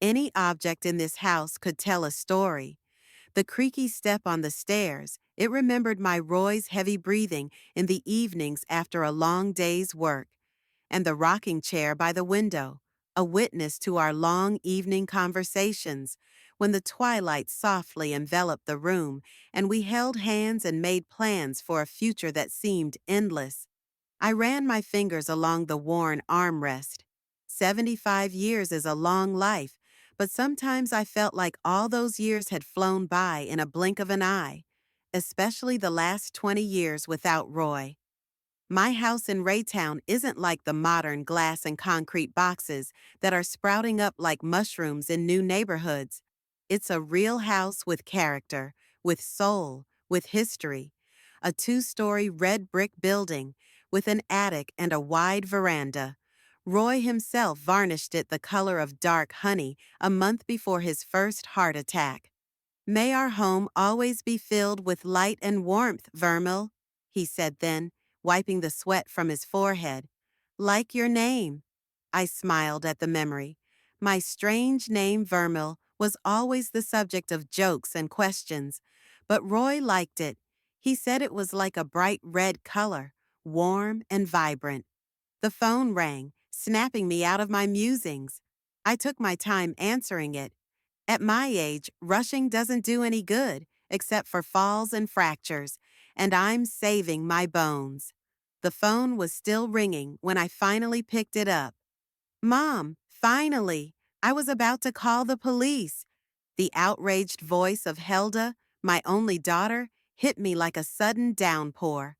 Any object in this house could tell a story. The creaky step on the stairs, it remembered my Roy's heavy breathing in the evenings after a long day's work, and the rocking chair by the window, a witness to our long evening conversations, when the twilight softly enveloped the room and we held hands and made plans for a future that seemed endless. I ran my fingers along the worn armrest. 75 years is a long life, but sometimes I felt like all those years had flown by in a blink of an eye, especially the last 20 years without Roy. My house in Raytown isn't like the modern glass and concrete boxes that are sprouting up like mushrooms in new neighborhoods. It's a real house with character, with soul, with history. A two-story red brick building with an attic and a wide veranda. Roy himself varnished it the color of dark honey a month before his first heart attack. "May our home always be filled with light and warmth, Vermil," he said then, wiping the sweat from his forehead. "Like your name." I smiled at the memory. My strange name, Vermil, was always the subject of jokes and questions, but Roy liked it. He said it was like a bright red color, warm and vibrant. The phone rang, snapping me out of my musings. I took my time answering it. At my age, rushing doesn't do any good, except for falls and fractures, and I'm saving my bones. The phone was still ringing when I finally picked it up. "Mom, finally! I was about to call the police." The outraged voice of Helda, my only daughter, hit me like a sudden downpour.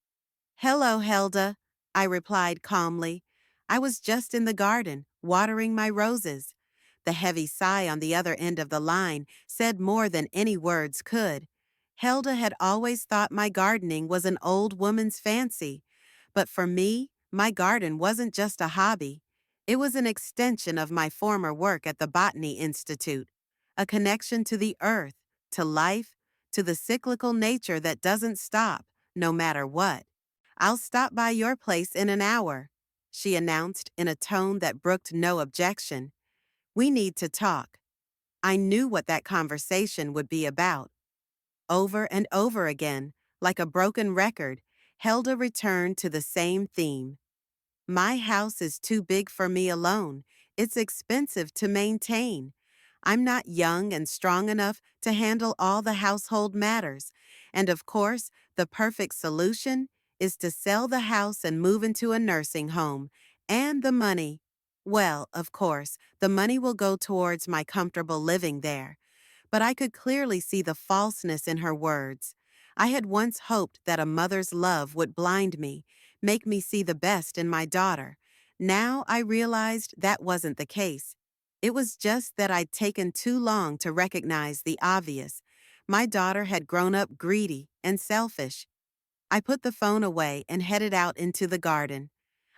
"Hello, Helda," I replied calmly. I was just in the garden, watering my roses. The heavy sigh on the other end of the line said more than any words could. Helda had always thought my gardening was an old woman's fancy. But for me, my garden wasn't just a hobby. It was an extension of my former work at the Botany Institute, a connection to the earth, to life, to the cyclical nature that doesn't stop, no matter what. "I'll stop by your place in an hour," she announced in a tone that brooked no objection. "We need to talk." I knew what that conversation would be about. Over and over again, like a broken record, Helda returned to the same theme. "My house is too big for me alone. It's expensive to maintain. I'm not young and strong enough to handle all the household matters. And of course, the perfect solution is to sell the house and move into a nursing home. And the money. Well, of course, the money will go towards my comfortable living there." But I could clearly see the falseness in her words. I had once hoped that a mother's love would blind me, make me see the best in my daughter. Now I realized that wasn't the case. It was just that I'd taken too long to recognize the obvious. My daughter had grown up greedy and selfish. I put the phone away and headed out into the garden.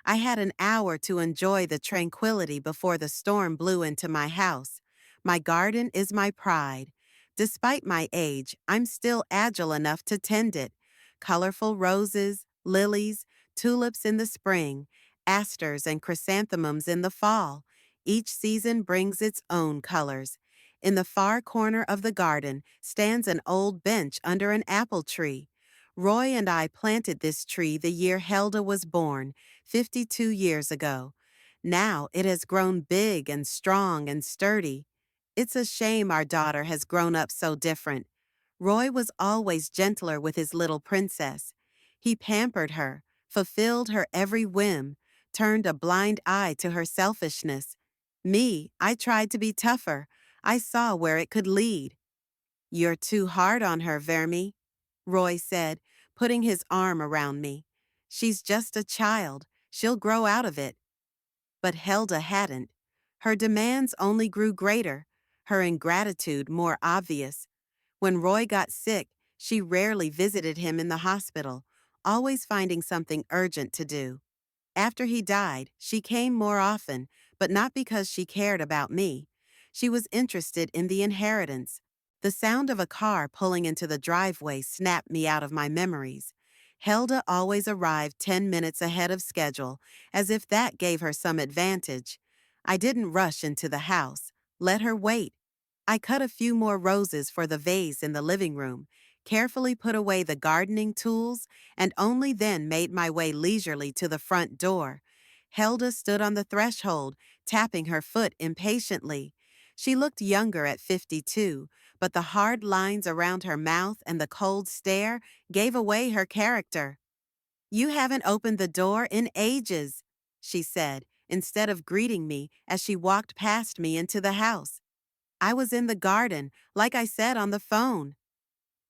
I had an hour to enjoy the tranquility before the storm blew into my house. My garden is my pride. Despite my age, I'm still agile enough to tend it. Colorful roses, lilies, tulips in the spring, asters and chrysanthemums in the fall. Each season brings its own colors. In the far corner of the garden stands an old bench under an apple tree. Roy and I planted this tree the year Helda was born, 52 years ago. Now it has grown big and strong and sturdy. It's a shame our daughter has grown up so different. Roy was always gentler with his little princess. He pampered her, fulfilled her every whim, turned a blind eye to her selfishness. Me, I tried to be tougher. I saw where it could lead. "You're too hard on her, Vermi," Roy said, putting his arm around me. "She's just a child. She'll grow out of it." But Helda hadn't. Her demands only grew greater, her ingratitude more obvious. When Roy got sick, she rarely visited him in the hospital, always finding something urgent to do. After he died, she came more often, but not because she cared about me. She was interested in the inheritance. The sound of a car pulling into the driveway snapped me out of my memories. Helda always arrived 10 minutes ahead of schedule, as if that gave her some advantage. I didn't rush into the house. Let her wait. I cut a few more roses for the vase in the living room, carefully put away the gardening tools, and only then made my way leisurely to the front door. Helda stood on the threshold, tapping her foot impatiently. She looked younger at 52, but the hard lines around her mouth and the cold stare gave away her character. "You haven't opened the door in ages," she said, instead of greeting me as she walked past me into the house. "I was in the garden, like I said on the phone."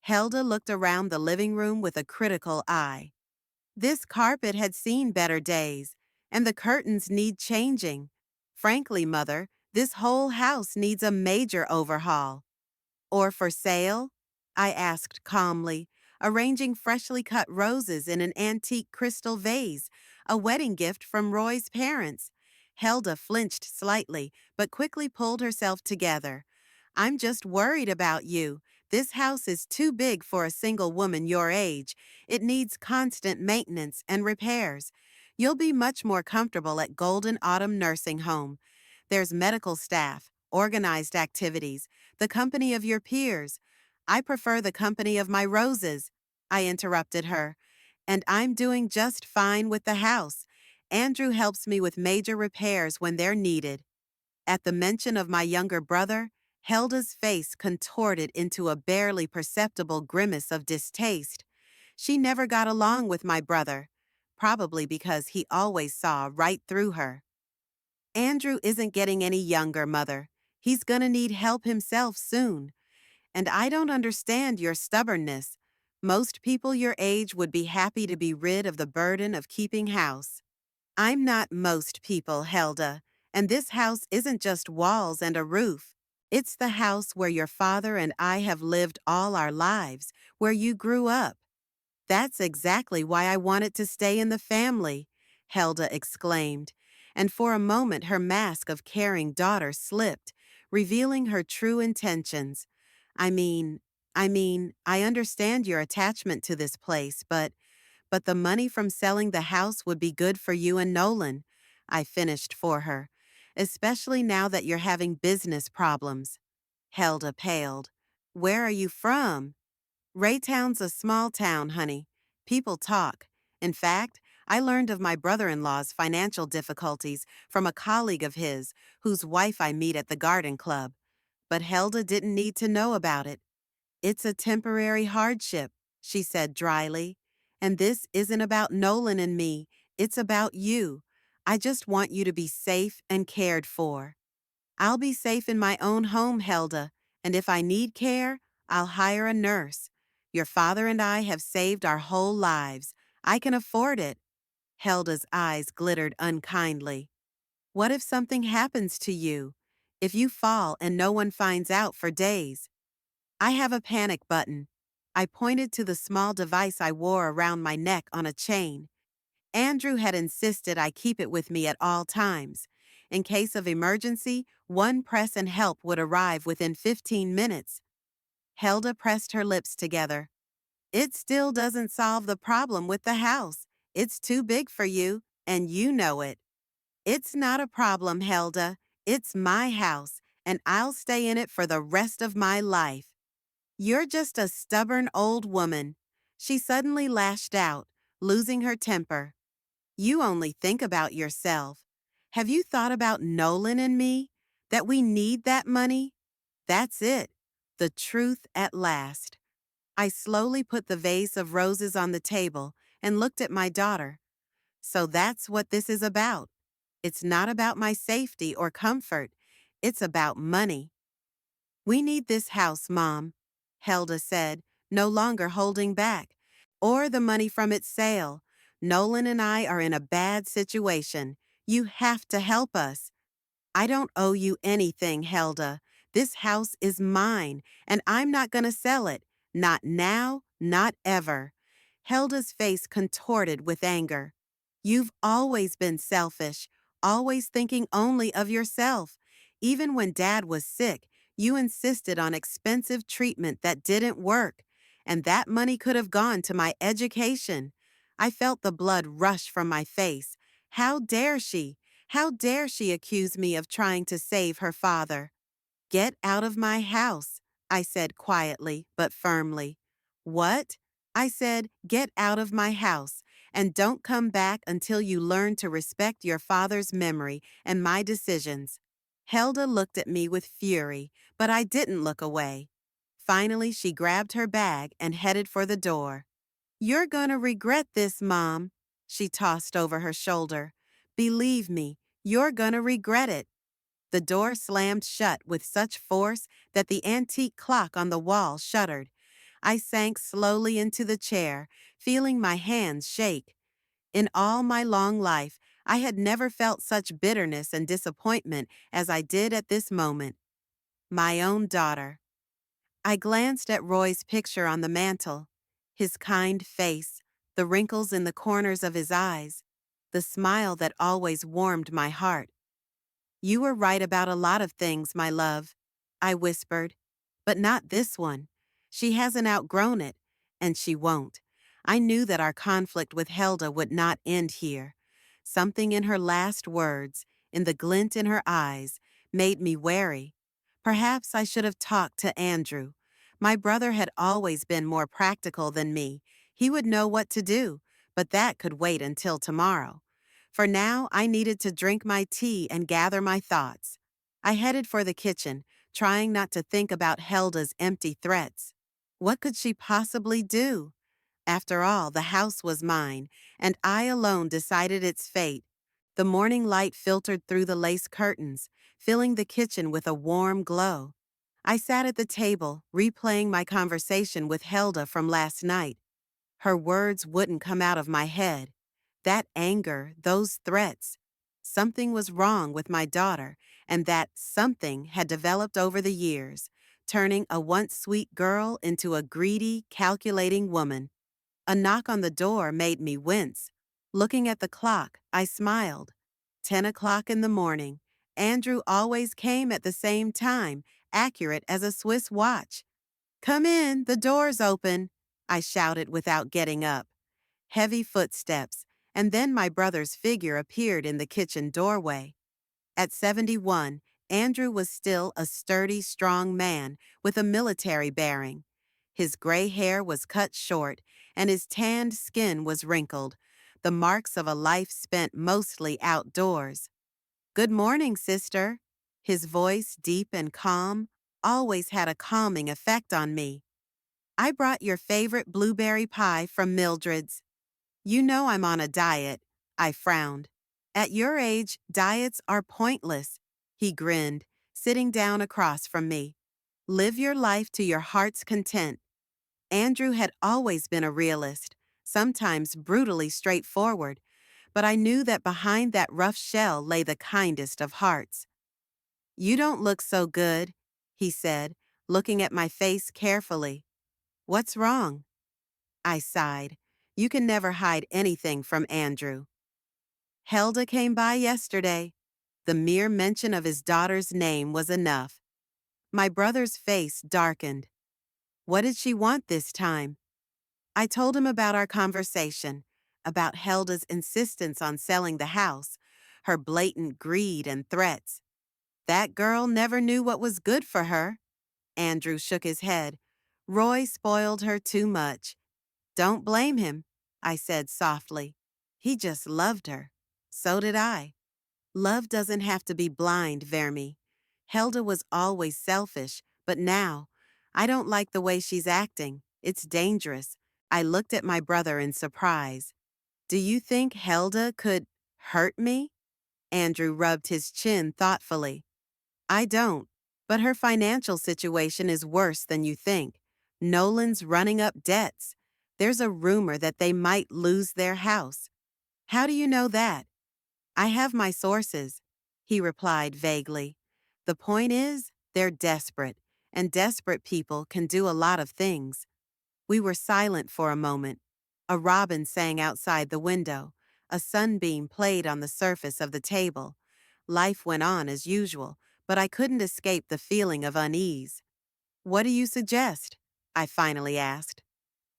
Helda looked around the living room with a critical eye. This carpet had seen better days, and the curtains need changing. Frankly, Mother, this whole house needs a major overhaul. "Or for sale?" I asked calmly, arranging freshly cut roses in an antique crystal vase, a wedding gift from Roy's parents. Helda flinched slightly, but quickly pulled herself together. "I'm just worried about you. This house is too big for a single woman your age. It needs constant maintenance and repairs. You'll be much more comfortable at Golden Autumn Nursing Home. There's medical staff, organized activities, the company of your peers. I prefer the company of my roses," I interrupted her. "And I'm doing just fine with the house. Andrew helps me with major repairs when they're needed." At the mention of my younger brother, Helda's face contorted into a barely perceptible grimace of distaste. She never got along with my brother, probably because he always saw right through her. "Andrew isn't getting any younger, Mother. He's gonna need help himself soon. And I don't understand your stubbornness. Most people your age would be happy to be rid of the burden of keeping house." "I'm not most people, Helda, and this house isn't just walls and a roof. It's the house where your father and I have lived all our lives, where you grew up. That's exactly why I want it to stay in the family," Helda exclaimed, and for a moment her mask of caring daughter slipped, revealing her true intentions. I mean, I understand your attachment to this place, but the money from selling the house would be good for you and Nolan," I finished for her, "especially now that you're having business problems." Helda paled. "Where are you from?" "Raytown's a small town, honey. People talk. In fact, I learned of my brother-in-law's financial difficulties from a colleague of his, whose wife I meet at the garden club. But Helda didn't need to know about it. It's a temporary hardship," she said dryly. "And this isn't about Nolan and me. It's about you. I just want you to be safe and cared for." "I'll be safe in my own home, Helda, and if I need care, I'll hire a nurse. Your father and I have saved our whole lives. I can afford it." Helda's eyes glittered unkindly. "What if something happens to you? If you fall and no one finds out for days?" "I have a panic button." I pointed to the small device I wore around my neck on a chain. Andrew had insisted I keep it with me at all times. In case of emergency, one press and help would arrive within 15 minutes. Helda pressed her lips together. "It still doesn't solve the problem with the house. It's too big for you, and you know it." "It's not a problem, Helda. It's my house, and I'll stay in it for the rest of my life." "You're just a stubborn old woman." She suddenly lashed out, losing her temper. "You only think about yourself. Have you thought about Nolan and me? That we need that money?" That's it. The truth at last. I slowly put the vase of roses on the table and looked at my daughter. "So that's what this is about. It's not about my safety or comfort. It's about money." "We need this house, Mom," Helda said, no longer holding back, "or the money from its sale. Nolan and I are in a bad situation. You have to help us." "I don't owe you anything, Helda. This house is mine, and I'm not going to sell it. Not now, not ever." Helda's face contorted with anger. "You've always been selfish, always thinking only of yourself. Even when Dad was sick, you insisted on expensive treatment that didn't work, and that money could have gone to my education." I felt the blood rush from my face. How dare she? How dare she accuse me of trying to save her father? Get out of my house, I said quietly but firmly. What? I said, get out of my house, and don't come back until you learn to respect your father's memory and my decisions. Helda looked at me with fury, but I didn't look away. Finally, she grabbed her bag and headed for the door. You're gonna regret this, Mom, she tossed over her shoulder. Believe me, you're gonna regret it. The door slammed shut with such force that the antique clock on the wall shuddered. I sank slowly into the chair, feeling my hands shake. In all my long life, I had never felt such bitterness and disappointment as I did at this moment. My own daughter. I glanced at Roy's picture on the mantel. His kind face, the wrinkles in the corners of his eyes, the smile that always warmed my heart. You were right about a lot of things, my love, I whispered. But not this one. She hasn't outgrown it, and she won't. I knew that our conflict with Helda would not end here. Something in her last words, in the glint in her eyes, made me wary. Perhaps I should have talked to Andrew. My brother had always been more practical than me. He would know what to do, but that could wait until tomorrow. For now, I needed to drink my tea and gather my thoughts. I headed for the kitchen, trying not to think about Helda's empty threats. What could she possibly do? After all, the house was mine, and I alone decided its fate. The morning light filtered through the lace curtains, filling the kitchen with a warm glow. I sat at the table, replaying my conversation with Helda from last night. Her words wouldn't come out of my head. That anger, those threats. Something was wrong with my daughter, and that something had developed over the years, turning a once sweet girl into a greedy, calculating woman. A knock on the door made me wince. Looking at the clock, I smiled. 10 o'clock in the morning. Andrew always came at the same time, accurate as a Swiss watch. Come in, the door's open, I shouted without getting up. Heavy footsteps, and then my brother's figure appeared in the kitchen doorway. At 71, Andrew was still a sturdy, strong man with a military bearing. His gray hair was cut short, and his tanned skin was wrinkled, the marks of a life spent mostly outdoors. Good morning, sister. His voice, deep and calm, always had a calming effect on me. I brought your favorite blueberry pie from Mildred's. You know I'm on a diet, I frowned. At your age, diets are pointless, he grinned, sitting down across from me. Live your life to your heart's content. Andrew had always been a realist, sometimes brutally straightforward, but I knew that behind that rough shell lay the kindest of hearts. You don't look so good, he said, looking at my face carefully. What's wrong? I sighed. You can never hide anything from Andrew. Helda came by yesterday. The mere mention of his daughter's name was enough. My brother's face darkened. What did she want this time? I told him about our conversation, about Helda's insistence on selling the house, her blatant greed and threats. That girl never knew what was good for her. Andrew shook his head. Roy spoiled her too much. Don't blame him, I said softly. He just loved her. So did I. Love doesn't have to be blind, Vermi. Helda was always selfish, but now, I don't like the way she's acting. It's dangerous. I looked at my brother in surprise. Do you think Helda could hurt me? Andrew rubbed his chin thoughtfully. I don't, but her financial situation is worse than you think. Nolan's running up debts. There's a rumor that they might lose their house. How do you know that? I have my sources, he replied vaguely. The point is, they're desperate, and desperate people can do a lot of things. We were silent for a moment. A robin sang outside the window. A sunbeam played on the surface of the table. Life went on as usual, but I couldn't escape the feeling of unease. What do you suggest? I finally asked.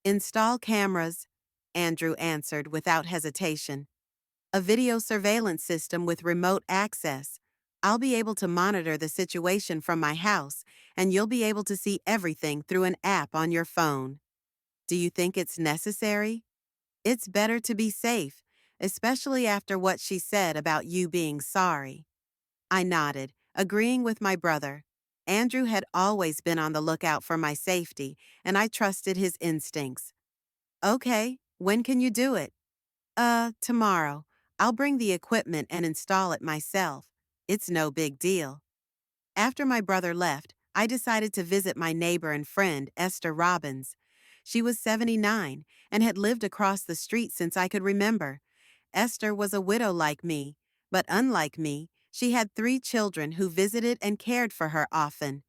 Install cameras, Andrew answered without hesitation. A video surveillance system with remote access. I'll be able to monitor the situation from my house, and you'll be able to see everything through an app on your phone. Do you think it's necessary? It's better to be safe, especially after what she said about you being sorry. I nodded, agreeing with my brother. Andrew had always been on the lookout for my safety, and I trusted his instincts. Okay, when can you do it? Tomorrow. I'll bring the equipment and install it myself. It's no big deal. After my brother left, I decided to visit my neighbor and friend, Esther Robbins. She was 79 and had lived across the street since I could remember. Esther was a widow like me, but unlike me, she had 3 children who visited and cared for her often.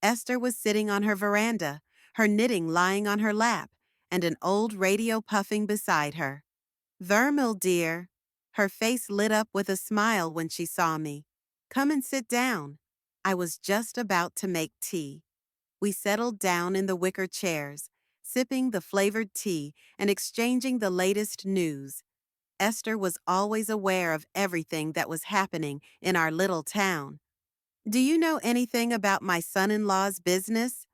Esther was sitting on her veranda, her knitting lying on her lap, and an old radio puffing beside her. Vermil, dear. Her face lit up with a smile when she saw me. Come and sit down. I was just about to make tea. We settled down in the wicker chairs, sipping the flavored tea and exchanging the latest news. Esther was always aware of everything that was happening in our little town. Do you know anything about my son-in-law's business?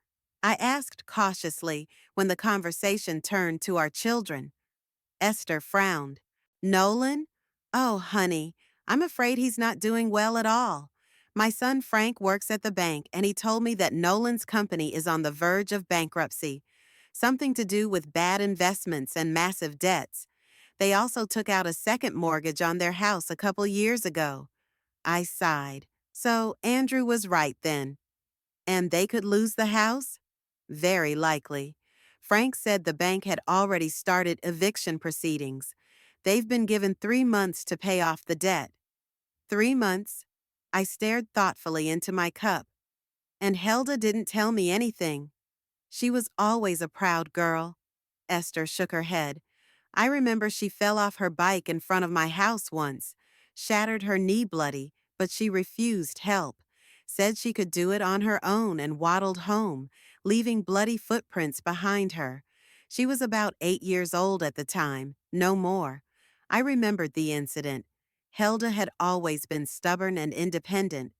I asked cautiously when the conversation turned to our children. Esther frowned. Nolan? Oh, honey, I'm afraid he's not doing well at all. My son Frank works at the bank, and he told me that Nolan's company is on the verge of bankruptcy. Something to do with bad investments and massive debts. They also took out a second mortgage on their house a couple years ago. I sighed. So Andrew was right then. And they could lose the house? Very likely. Frank said the bank had already started eviction proceedings. They've been given 3 months to pay off the debt. 3 months? I stared thoughtfully into my cup. And Helda didn't tell me anything. She was always a proud girl. Esther shook her head. I remember she fell off her bike in front of my house once, shattered her knee bloody, but she refused help, said she could do it on her own and waddled home, leaving bloody footprints behind her. She was about 8 years old at the time, no more. I remembered the incident. Helda had always been stubborn and independent.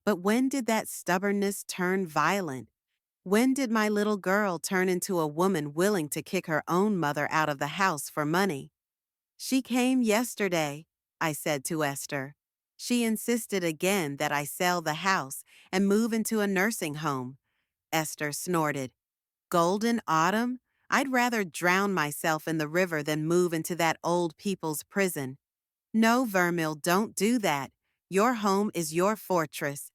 But when did that stubbornness turn violent? When did my little girl turn into a woman willing to kick her own mother out of the house for money? She came yesterday, I said to Esther. She insisted again that I sell the house and move into a nursing home. Esther snorted. Golden autumn? I'd rather drown myself in the river than move into that old people's prison. No, Vermil, don't do that. Your home is your fortress.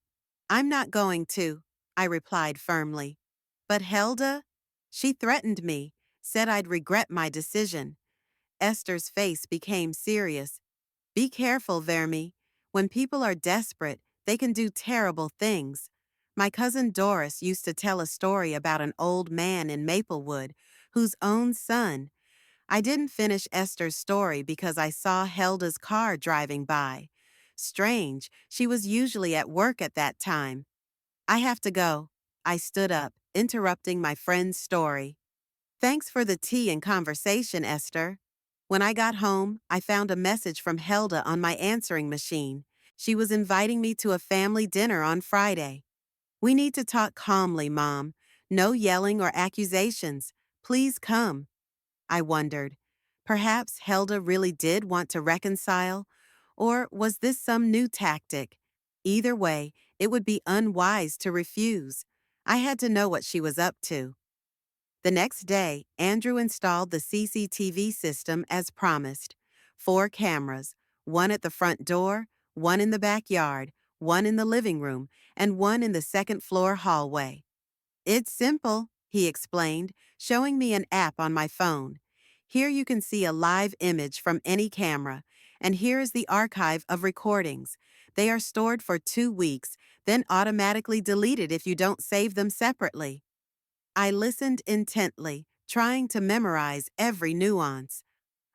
I'm not going to, I replied firmly. But Helda? She threatened me, said I'd regret my decision. Esther's face became serious. Be careful, Vermi. When people are desperate, they can do terrible things. My cousin Doris used to tell a story about an old man in Maplewood whose own son. I didn't finish Esther's story because I saw Helda's car driving by. Strange, she was usually at work at that time. I have to go. I stood up, interrupting my friend's story. Thanks for the tea and conversation, Esther. When I got home, I found a message from Helda on my answering machine. She was inviting me to a family dinner on Friday. We need to talk calmly, Mom. No yelling or accusations. Please come. I wondered. Perhaps Helda really did want to reconcile, or was this some new tactic? Either way, it would be unwise to refuse. I had to know what she was up to. The next day, Andrew installed the CCTV system as promised. 4 cameras, one at the front door, one in the backyard, one in the living room, and one in the second-floor hallway. It's simple, he explained, showing me an app on my phone. Here you can see a live image from any camera, and here is the archive of recordings. They are stored for 2 weeks, then automatically deleted if you don't save them separately. I listened intently, trying to memorize every nuance.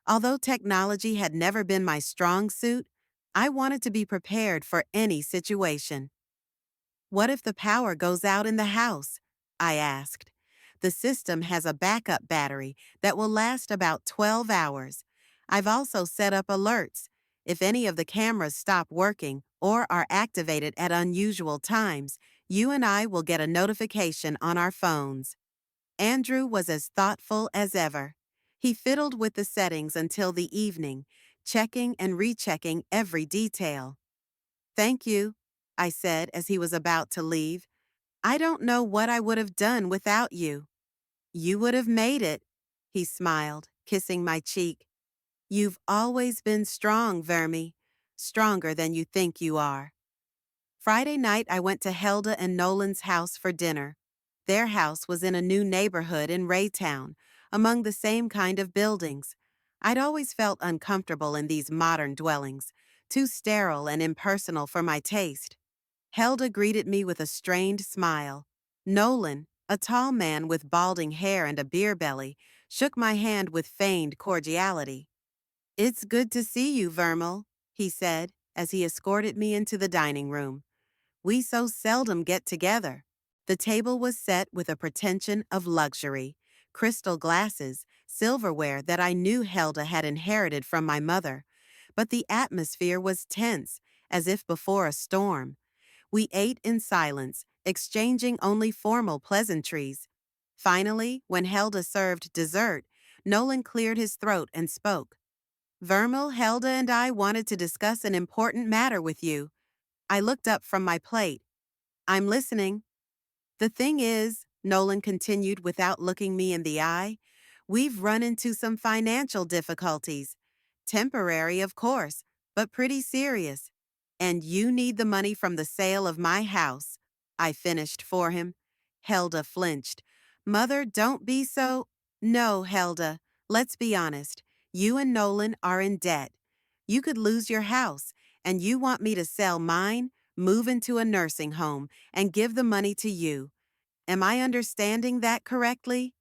Although technology had never been my strong suit, I wanted to be prepared for any situation. What if the power goes out in the house? I asked. The system has a backup battery that will last about 12 hours. I've also set up alerts. If any of the cameras stop working or are activated at unusual times, you and I will get a notification on our phones." Andrew was as thoughtful as ever. He fiddled with the settings until the evening, checking and rechecking every detail. "Thank you," I said as he was about to leave. "I don't know what I would have done without you." "You would have made it," he smiled, kissing my cheek. "You've always been strong, Vermi, stronger than you think you are." Friday night, I went to Helda and Nolan's house for dinner. Their house was in a new neighborhood in Raytown, among the same kind of buildings. I'd always felt uncomfortable in these modern dwellings, too sterile and impersonal for my taste. Helda greeted me with a strained smile. Nolan, a tall man with balding hair and a beer belly, shook my hand with feigned cordiality. "It's good to see you, Vermal," he said as he escorted me into the dining room. "We so seldom get together." The table was set with a pretension of luxury: crystal glasses, silverware that I knew Helda had inherited from my mother. But the atmosphere was tense, as if before a storm. We ate in silence, exchanging only formal pleasantries. Finally, when Helda served dessert, Nolan cleared his throat and spoke. "Vermal, Helda, and I wanted to discuss an important matter with you." I looked up from my plate. "I'm listening." "The thing is," Nolan continued without looking me in the eye, "we've run into some financial difficulties. Temporary, of course, but pretty serious. And you need the money from the sale of my house." I finished for him. Helda flinched. "Mother, don't be so—" "No, Helda, let's be honest. You and Nolan are in debt. You could lose your house, and you want me to sell mine, move into a nursing home, and give the money to you. Am I understanding that correctly?"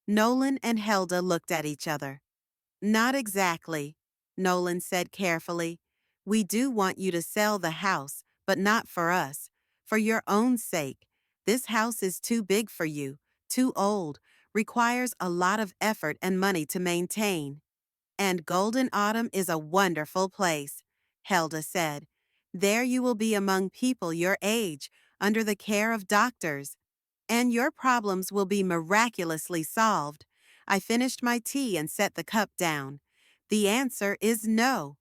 Nolan and Helda looked at each other. "Not exactly," Nolan said carefully. "We do want you to sell the house, but not for us. For your own sake. This house is too big for you, too old, requires a lot of effort and money to maintain." "And Golden Autumn is a wonderful place," Helda said. "There you will be among people your age, under the care of doctors. And your problems will be miraculously solved." I finished my tea and set the cup down. "The answer is no."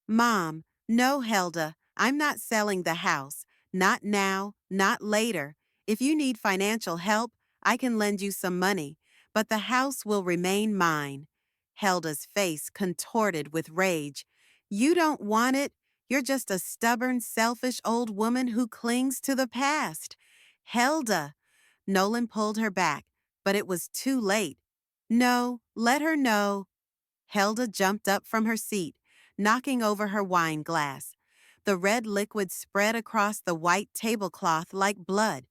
"Mom, no, Helda, I'm not selling the house. Not now, not later. If you need financial help, I can lend you some money, but the house will remain mine." Helda's face contorted with rage. "You don't want it. You're just a stubborn, selfish old woman who clings to the past." "Helda!" Nolan pulled her back, but it was too late. "No, let her know." Helda jumped up from her seat, knocking over her wine glass. The red liquid spread across the white tablecloth like blood.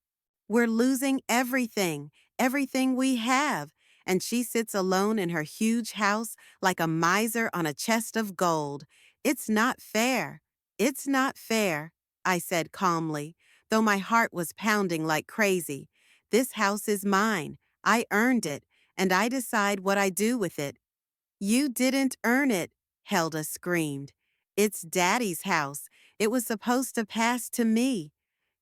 "We're losing everything, everything we have, and she sits alone in her huge house like a miser on a chest of gold. It's not fair. It's not fair," I said calmly, though my heart was pounding like crazy. "This house is mine. I earned it, and I decide what I do with it." "You didn't earn it," Helda screamed. "It's Daddy's house. It was supposed to pass to me.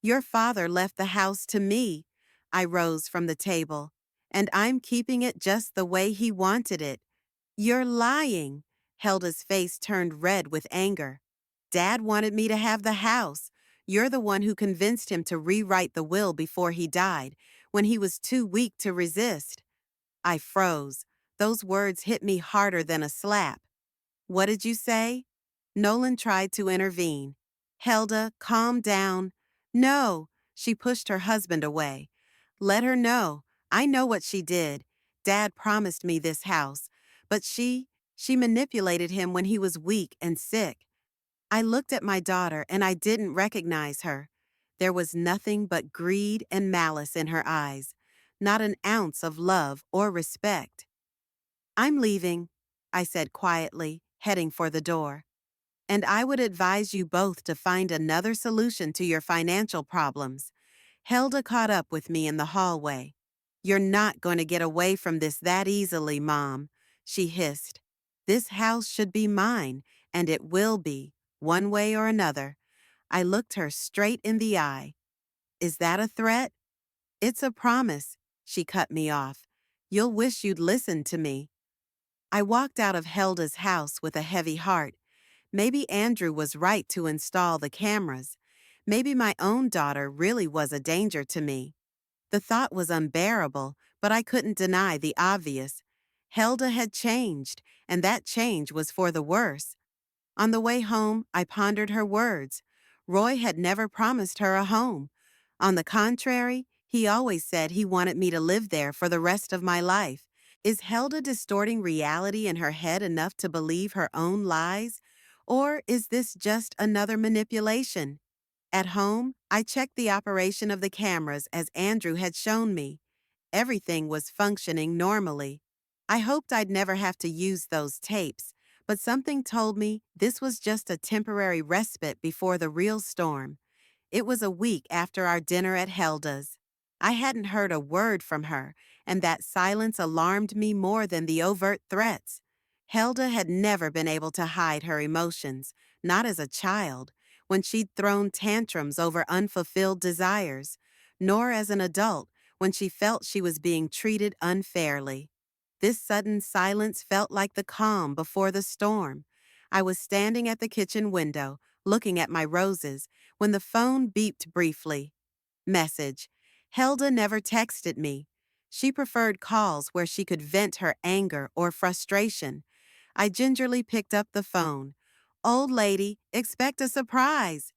Your father left the house to me." I rose from the table. "And I'm keeping it just the way he wanted it." "You're lying." Helda's face turned red with anger. "Dad wanted me to have the house. You're the one who convinced him to rewrite the will before he died, when he was too weak to resist." I froze. Those words hit me harder than a slap. "What did you say?" Nolan tried to intervene. "Helda, calm down." "No." She pushed her husband away. "Let her know. I know what she did. Dad promised me this house. But she manipulated him when he was weak and sick." I looked at my daughter and I didn't recognize her. There was nothing but greed and malice in her eyes, not an ounce of love or respect. "I'm leaving," I said quietly, heading for the door. "And I would advise you both to find another solution to your financial problems." Helda caught up with me in the hallway. "You're not going to get away from this that easily, Mom," she hissed. "This house should be mine, and it will be, one way or another. I looked her straight in the eye. Is that a threat? It's a promise, she cut me off. You'll wish you'd listened to me. I walked out of Helda's house with a heavy heart. Maybe Andrew was right to install the cameras. Maybe my own daughter really was a danger to me. The thought was unbearable, but I couldn't deny the obvious. Helda had changed, and that change was for the worse. On the way home, I pondered her words. Roy had never promised her a home. On the contrary, he always said he wanted me to live there for the rest of my life. Is Helda distorting reality in her head enough to believe her own lies? Or is this just another manipulation? At home, I checked the operation of the cameras as Andrew had shown me. Everything was functioning normally. I hoped I'd never have to use those tapes, but something told me this was just a temporary respite before the real storm. It was a week after our dinner at Helda's. I hadn't heard a word from her, and that silence alarmed me more than the overt threats. Helda had never been able to hide her emotions, not as a child, when she'd thrown tantrums over unfulfilled desires, nor as an adult when she felt she was being treated unfairly. This sudden silence felt like the calm before the storm. I was standing at the kitchen window, looking at my roses, when the phone beeped briefly. Message. Helda never texted me. She preferred calls where she could vent her anger or frustration. I gingerly picked up the phone. Old lady, expect a surprise.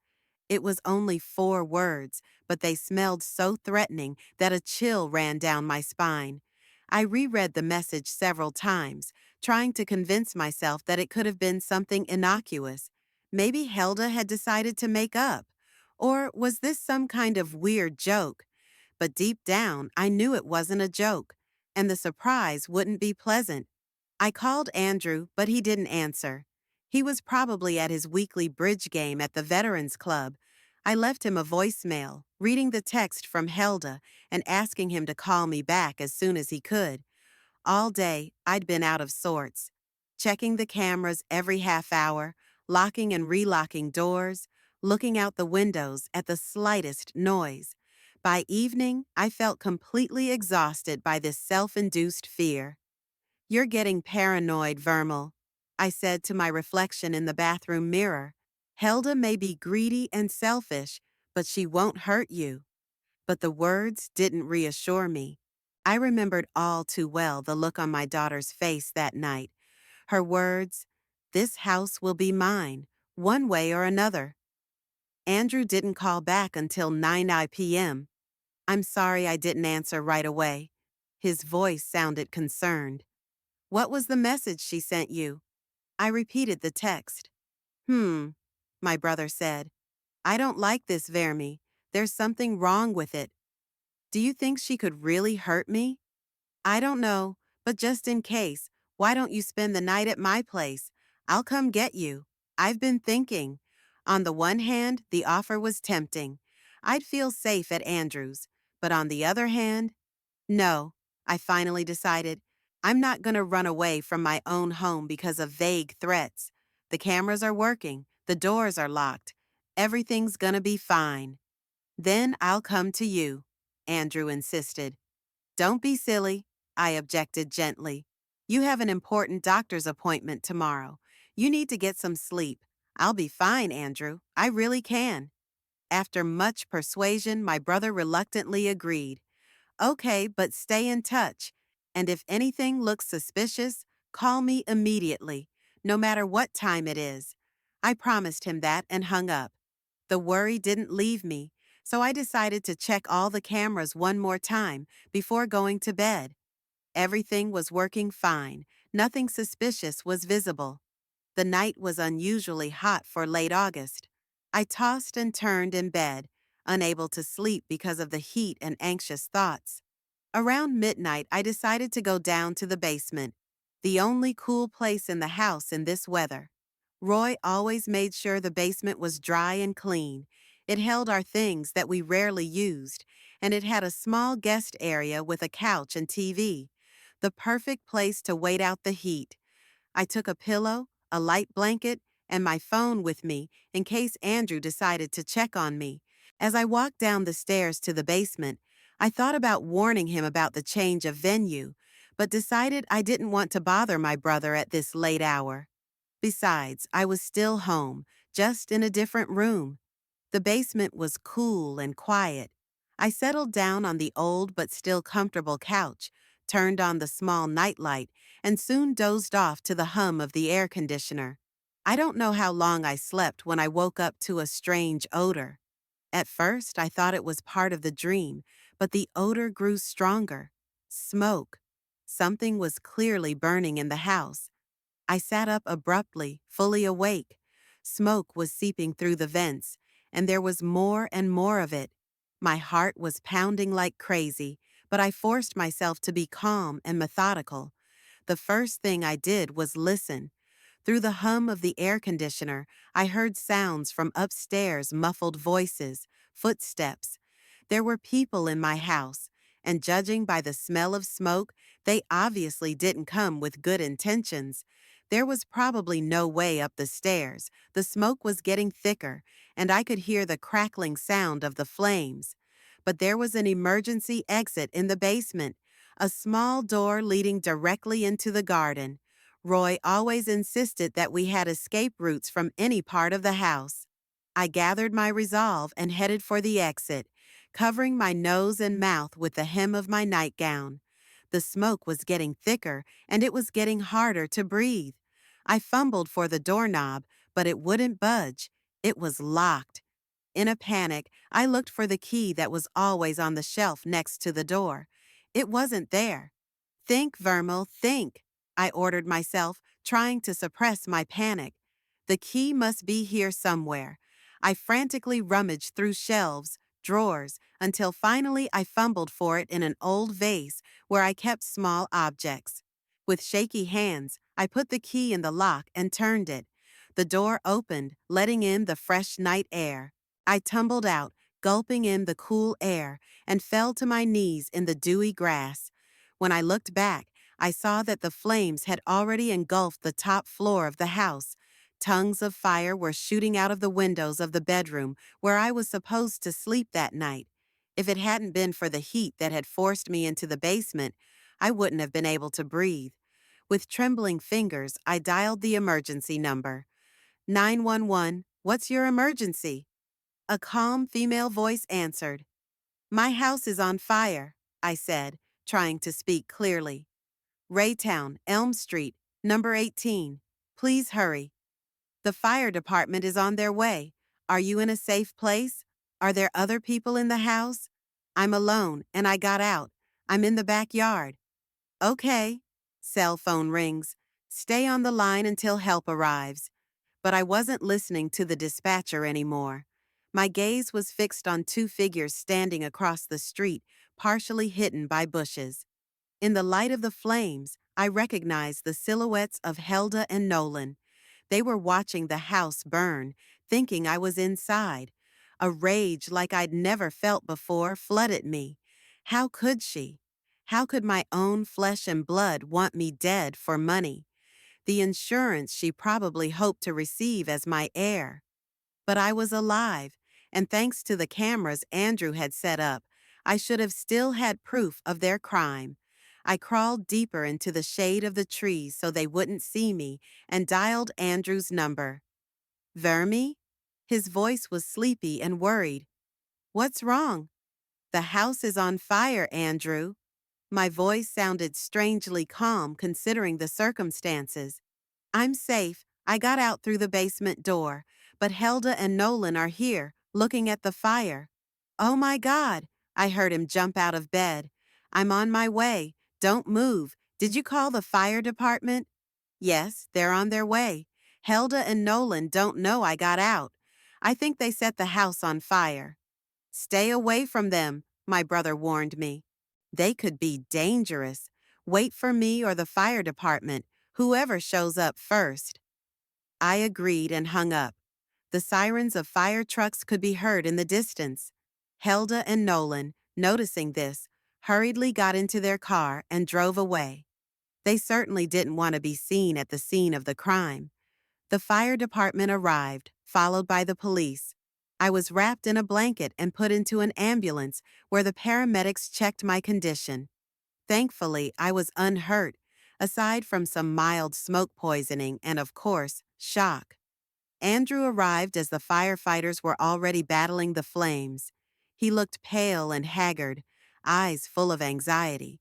It was only 4 words, but they smelled so threatening that a chill ran down my spine. I reread the message several times, trying to convince myself that it could have been something innocuous. Maybe Helda had decided to make up. Or was this some kind of weird joke? But deep down, I knew it wasn't a joke, and the surprise wouldn't be pleasant. I called Andrew, but he didn't answer. He was probably at his weekly bridge game at the Veterans Club. I left him a voicemail, reading the text from Helda and asking him to call me back as soon as he could. All day, I'd been out of sorts, checking the cameras every half hour, locking and relocking doors, looking out the windows at the slightest noise. By evening, I felt completely exhausted by this self-induced fear. You're getting paranoid, Vermal, I said to my reflection in the bathroom mirror. Helda may be greedy and selfish, but she won't hurt you. But the words didn't reassure me. I remembered all too well the look on my daughter's face that night. Her words, "This house will be mine, one way or another." Andrew didn't call back until 9 p.m. I'm sorry I didn't answer right away. His voice sounded concerned. What was the message she sent you? I repeated the text. My brother said. I don't like this, Vermi. There's something wrong with it. Do you think she could really hurt me? I don't know, but just in case, why don't you spend the night at my place? I'll come get you. I've been thinking. On the one hand, the offer was tempting. I'd feel safe at Andrew's. But on the other hand, no, I finally decided. I'm not going to run away from my own home because of vague threats. The cameras are working. The doors are locked. Everything's going to be fine. Then I'll come to you, Andrew insisted. Don't be silly, I objected gently. You have an important doctor's appointment tomorrow. You need to get some sleep. I'll be fine, Andrew. I really can. After much persuasion, my brother reluctantly agreed. Okay, but stay in touch. And if anything looks suspicious, call me immediately, no matter what time it is. I promised him that and hung up. The worry didn't leave me, so I decided to check all the cameras one more time before going to bed. Everything was working fine. Nothing suspicious was visible. The night was unusually hot for late August. I tossed and turned in bed, unable to sleep because of the heat and anxious thoughts. Around midnight, I decided to go down to the basement, the only cool place in the house in this weather. Roy always made sure the basement was dry and clean. It held our things that we rarely used, and it had a small guest area with a couch and TV. The perfect place to wait out the heat. I took a pillow, a light blanket, and my phone with me in case Andrew decided to check on me. As I walked down the stairs to the basement, I thought about warning him about the change of venue, but decided I didn't want to bother my brother at this late hour. Besides, I was still home, just in a different room. The basement was cool and quiet. I settled down on the old but still comfortable couch, turned on the small nightlight, and soon dozed off to the hum of the air conditioner. I don't know how long I slept when I woke up to a strange odor. At first, I thought it was part of the dream, but the odor grew stronger. Smoke. Something was clearly burning in the house. I sat up abruptly, fully awake. Smoke was seeping through the vents, and there was more and more of it. My heart was pounding like crazy, but I forced myself to be calm and methodical. The first thing I did was listen. Through the hum of the air conditioner, I heard sounds from upstairs, muffled voices, footsteps. There were people in my house, and judging by the smell of smoke, they obviously didn't come with good intentions. There was probably no way up the stairs. The smoke was getting thicker, and I could hear the crackling sound of the flames. But there was an emergency exit in the basement, a small door leading directly into the garden. Roy always insisted that we had escape routes from any part of the house. I gathered my resolve and headed for the exit, covering my nose and mouth with the hem of my nightgown. The smoke was getting thicker, and it was getting harder to breathe. I fumbled for the doorknob, but it wouldn't budge. It was locked. In a panic, I looked for the key that was always on the shelf next to the door. It wasn't there. Think, Vermal, think, I ordered myself, trying to suppress my panic. The key must be here somewhere. I frantically rummaged through shelves, drawers, until finally I fumbled for it in an old vase where I kept small objects. With shaky hands, I put the key in the lock and turned it. The door opened, letting in the fresh night air. I tumbled out, gulping in the cool air, and fell to my knees in the dewy grass. When I looked back, I saw that the flames had already engulfed the top floor of the house. Tongues of fire were shooting out of the windows of the bedroom where I was supposed to sleep that night. If it hadn't been for the heat that had forced me into the basement, I wouldn't have been able to breathe. With trembling fingers, I dialed the emergency number. 911, what's your emergency? A calm female voice answered. My house is on fire, I said, trying to speak clearly. Raytown, Elm Street, number 18. Please hurry. The fire department is on their way. Are you in a safe place? Are there other people in the house? I'm alone, and I got out. I'm in the backyard. Okay. Cell phone rings. Stay on the line until help arrives. But I wasn't listening to the dispatcher anymore. My gaze was fixed on two figures standing across the street, partially hidden by bushes. In the light of the flames, I recognized the silhouettes of Helda and Nolan. They were watching the house burn, thinking I was inside. A rage like I'd never felt before flooded me. How could she? How could my own flesh and blood want me dead for money? The insurance she probably hoped to receive as my heir. But I was alive, and thanks to the cameras Andrew had set up, I should have still had proof of their crime. I crawled deeper into the shade of the trees so they wouldn't see me and dialed Andrew's number. Vermi? His voice was sleepy and worried. What's wrong? The house is on fire, Andrew. My voice sounded strangely calm considering the circumstances. I'm safe. I got out through the basement door, but Helda and Nolan are here, looking at the fire. Oh my God! I heard him jump out of bed. I'm on my way. Don't move. Did you call the fire department? Yes, they're on their way. Helda and Nolan don't know I got out. I think they set the house on fire. Stay away from them, my brother warned me. They could be dangerous. Wait for me or the fire department, whoever shows up first. I agreed and hung up. The sirens of fire trucks could be heard in the distance. Helda and Nolan, noticing this, hurriedly got into their car and drove away. They certainly didn't want to be seen at the scene of the crime. The fire department arrived, followed by the police. I was wrapped in a blanket and put into an ambulance where the paramedics checked my condition. Thankfully, I was unhurt, aside from some mild smoke poisoning and, of course, shock. Andrew arrived as the firefighters were already battling the flames. He looked pale and haggard, eyes full of anxiety.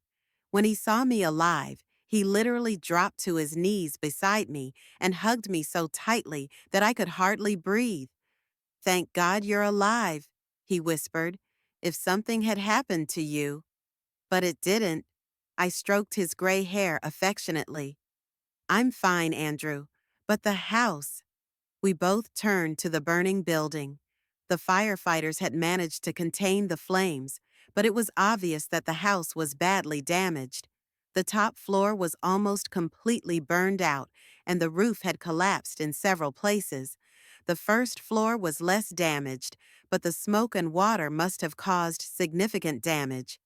When he saw me alive, he literally dropped to his knees beside me and hugged me so tightly that I could hardly breathe. "Thank God you're alive," he whispered. "If something had happened to you." But it didn't. I stroked his gray hair affectionately. "I'm fine, Andrew. But the house." We both turned to the burning building. The firefighters had managed to contain the flames, but it was obvious that the house was badly damaged. The top floor was almost completely burned out, and the roof had collapsed in several places. The first floor was less damaged, but the smoke and water must have caused significant damage.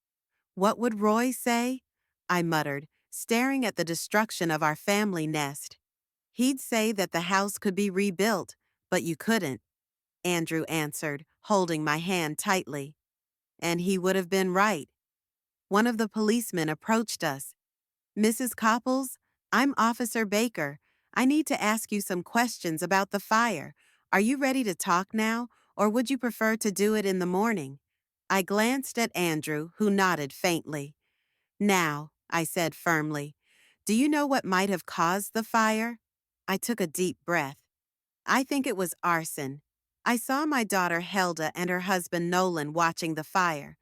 "What would Roy say?" I muttered, staring at the destruction of our family nest. "He'd say that the house could be rebuilt, but you couldn't," Andrew answered, holding my hand tightly. And he would have been right. One of the policemen approached us. "Mrs. Copples, I'm Officer Baker. I need to ask you some questions about the fire. Are you ready to talk now, or would you prefer to do it in the morning?" I glanced at Andrew, who nodded faintly. "Now," I said firmly. "Do you know what might have caused the fire?" I took a deep breath. "I think it was arson. I saw my daughter Helda and her husband Nolan watching the fire.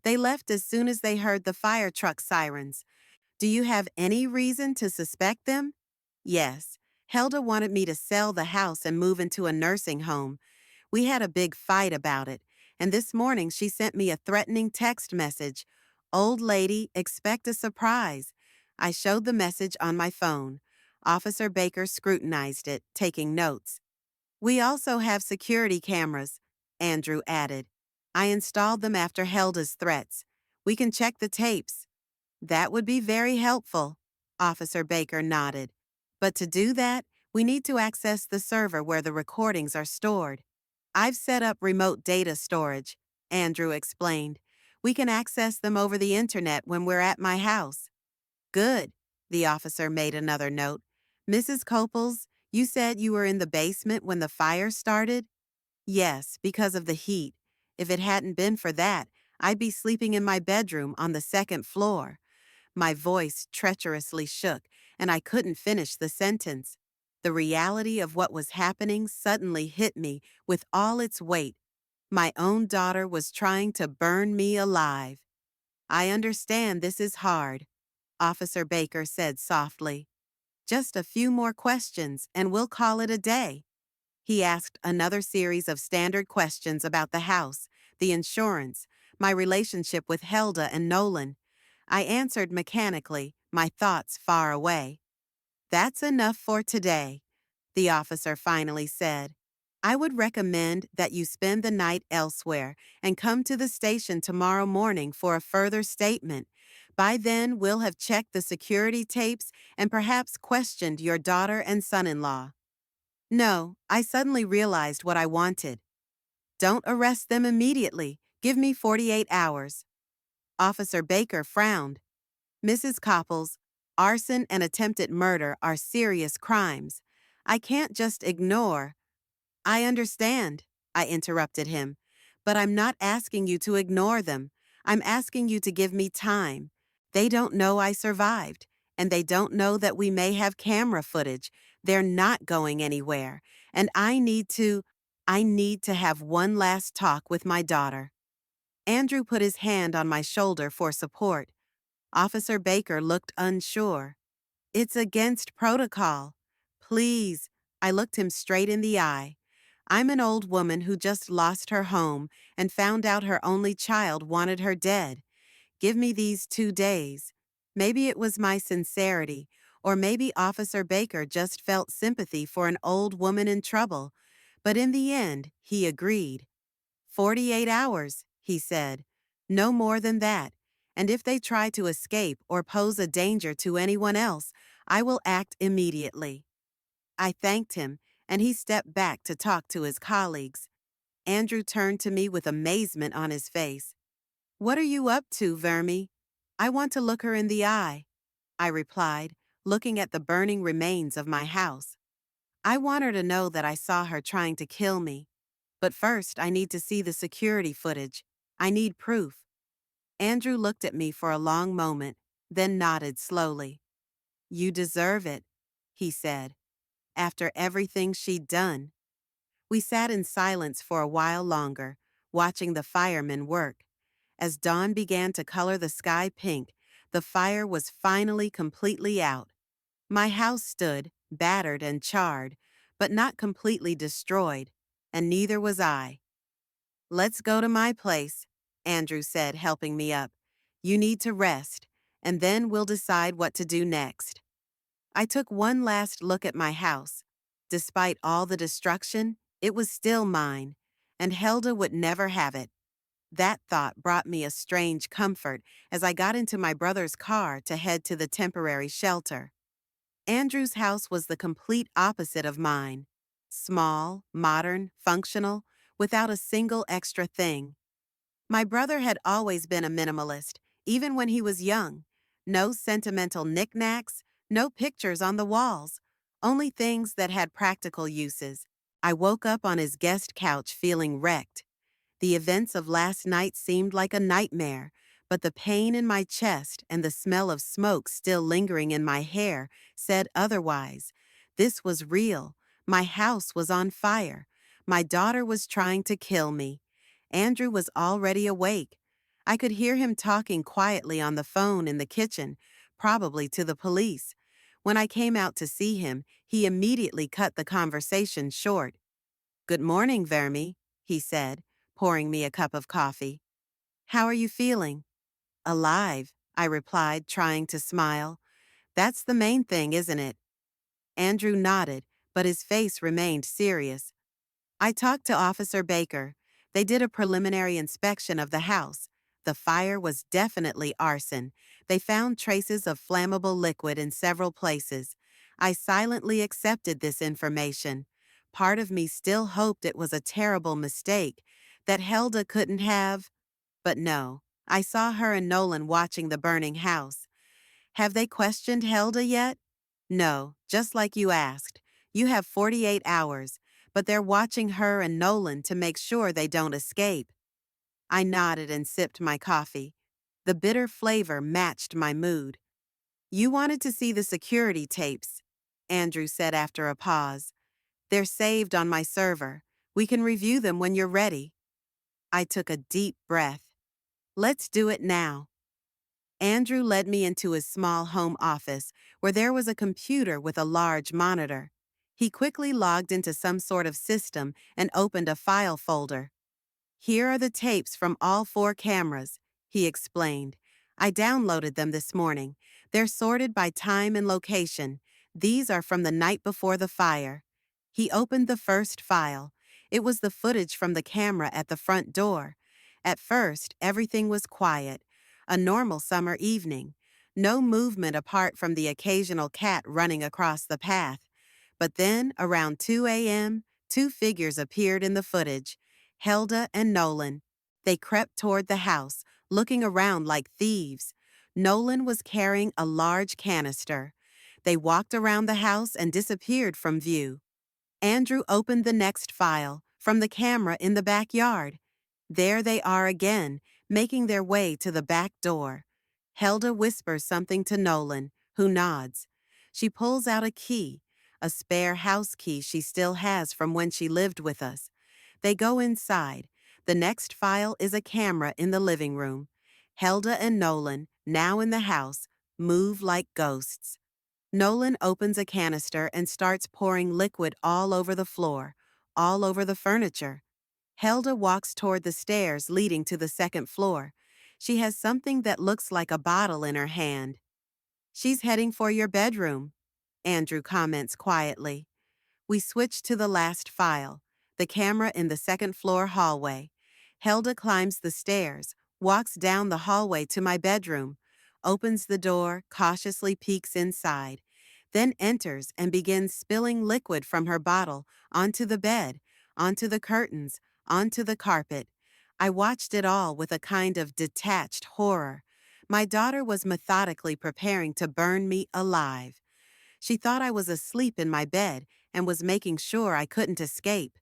They left as soon as they heard the fire truck sirens. Do you have any reason to suspect them?" "Yes. Helda wanted me to sell the house and move into a nursing home. We had a big fight about it, and this morning she sent me a threatening text message. 'Old lady, expect a surprise.' I showed the message on my phone. Officer Baker scrutinized it, taking notes. "We also have security cameras," Andrew added. "I installed them after Helda's threats. We can check the tapes." "That would be very helpful," Officer Baker nodded. "But to do that, we need to access the server where the recordings are stored." "I've set up remote data storage," Andrew explained. "We can access them over the internet when we're at my house." "Good," the officer made another note. "Mrs. Copels, you said you were in the basement when the fire started?" "Yes, because of the heat. If it hadn't been for that, I'd be sleeping in my bedroom on the second floor." My voice treacherously shook, and I couldn't finish the sentence. The reality of what was happening suddenly hit me with all its weight. My own daughter was trying to burn me alive. "I understand this is hard," Officer Baker said softly. "Just a few more questions, and we'll call it a day." He asked another series of standard questions about the house, the insurance, my relationship with Helda and Nolan. I answered mechanically, my thoughts far away. "That's enough for today," the officer finally said. "I would recommend that you spend the night elsewhere and come to the station tomorrow morning for a further statement. By then, we'll have checked the security tapes and perhaps questioned your daughter and son-in-law." No, I suddenly realized what I wanted. "Don't arrest them immediately. Give me 48 hours. Officer Baker frowned. "Mrs. Copples, arson and attempted murder are serious crimes. I can't just ignore—" "I understand," I interrupted him. "But I'm not asking you to ignore them. I'm asking you to give me time. They don't know I survived, and they don't know that we may have camera footage. They're not going anywhere, and I need to have one last talk with my daughter." Andrew put his hand on my shoulder for support. Officer Baker looked unsure. "It's against protocol. Please." I looked him straight in the eye. "I'm an old woman who just lost her home and found out her only child wanted her dead. Give me these 2 days. Maybe it was my sincerity, or maybe Officer Baker just felt sympathy for an old woman in trouble. But in the end, he agreed. 48 hours, he said. No more than that. And if they try to escape or pose a danger to anyone else, I will act immediately." I thanked him, and he stepped back to talk to his colleagues. Andrew turned to me with amazement on his face. "What are you up to, Vermi?" "I want to look her in the eye," I replied, looking at the burning remains of my house. "I want her to know that I saw her trying to kill me. But first, I need to see the security footage. I need proof." Andrew looked at me for a long moment, then nodded slowly. "You deserve it," he said. "After everything she'd done." We sat in silence for a while longer, watching the firemen work. As dawn began to color the sky pink, the fire was finally completely out. My house stood, battered and charred, but not completely destroyed, and neither was I. "Let's go to my place," Andrew said, helping me up. "You need to rest, and then we'll decide what to do next." I took one last look at my house. Despite all the destruction, it was still mine, and Helda would never have it. That thought brought me a strange comfort as I got into my brother's car to head to the temporary shelter. Andrew's house was the complete opposite of mine. Small, modern, functional, without a single extra thing. My brother had always been a minimalist, even when he was young. No sentimental knickknacks, no pictures on the walls, only things that had practical uses. I woke up on his guest couch feeling wrecked. The events of last night seemed like a nightmare, but the pain in my chest and the smell of smoke still lingering in my hair said otherwise. This was real. My house was on fire. My daughter was trying to kill me. Andrew was already awake. I could hear him talking quietly on the phone in the kitchen, probably to the police. When I came out to see him, he immediately cut the conversation short. "Good morning, Vermi," he said, pouring me a cup of coffee. "How are you feeling?" "Alive," I replied, trying to smile. "That's the main thing, isn't it?" Andrew nodded, but his face remained serious. "I talked to Officer Baker. They did a preliminary inspection of the house. The fire was definitely arson. They found traces of flammable liquid in several places. I silently accepted this information. Part of me still hoped it was a terrible mistake, that Helda couldn't have. But no, I saw her and Nolan watching the burning house. Have they questioned Helda yet? No, just like you asked. You have 48 hours, but they're watching her and Nolan to make sure they don't escape." I nodded and sipped my coffee. The bitter flavor matched my mood. "You wanted to see the security tapes," Andrew said after a pause. "They're saved on my server. We can review them when you're ready." I took a deep breath. "Let's do it now." Andrew led me into his small home office, where there was a computer with a large monitor. He quickly logged into some sort of system and opened a file folder. "Here are the tapes from all 4 cameras," he explained. "I downloaded them this morning. They're sorted by time and location. These are from the night before the fire." He opened the first file. It was the footage from the camera at the front door. At first, everything was quiet. A normal summer evening. No movement apart from the occasional cat running across the path. But then, around 2 a.m., 2 figures appeared in the footage. Helda and Nolan. They crept toward the house, looking around like thieves. Nolan was carrying a large canister. They walked around the house and disappeared from view. Andrew opened the next file, from the camera in the backyard. There they are again, making their way to the back door. Helda whispers something to Nolan, who nods. She pulls out a key, a spare house key she still has from when she lived with us. They go inside. The next file is a camera in the living room. Helda and Nolan, now in the house, move like ghosts. Nolan opens a canister and starts pouring liquid all over the floor, all over the furniture. Helda walks toward the stairs leading to the second floor. She has something that looks like a bottle in her hand. "She's heading for your bedroom," Andrew comments quietly. We switch to the last file, the camera in the second floor hallway. Helda climbs the stairs, walks down the hallway to my bedroom, opens the door, cautiously peeks inside. then enters and begins spilling liquid from her bottle onto the bed, onto the curtains, onto the carpet. I watched it all with a kind of detached horror. My daughter was methodically preparing to burn me alive. She thought I was asleep in my bed and was making sure I couldn't escape.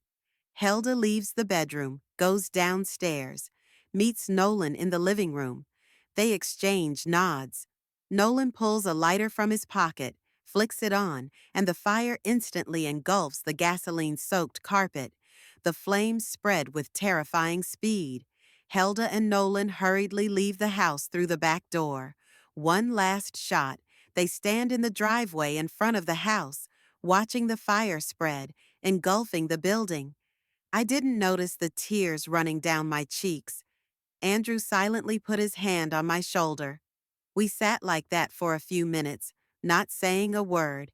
Helda leaves the bedroom, goes downstairs, meets Nolan in the living room. They exchange nods. Nolan pulls a lighter from his pocket, flicks it on, and the fire instantly engulfs the gasoline-soaked carpet. The flames spread with terrifying speed. Helda and Nolan hurriedly leave the house through the back door. One last shot. They stand in the driveway in front of the house, watching the fire spread, engulfing the building. I didn't notice the tears running down my cheeks. Andrew silently put his hand on my shoulder. We sat like that for a few minutes, not saying a word.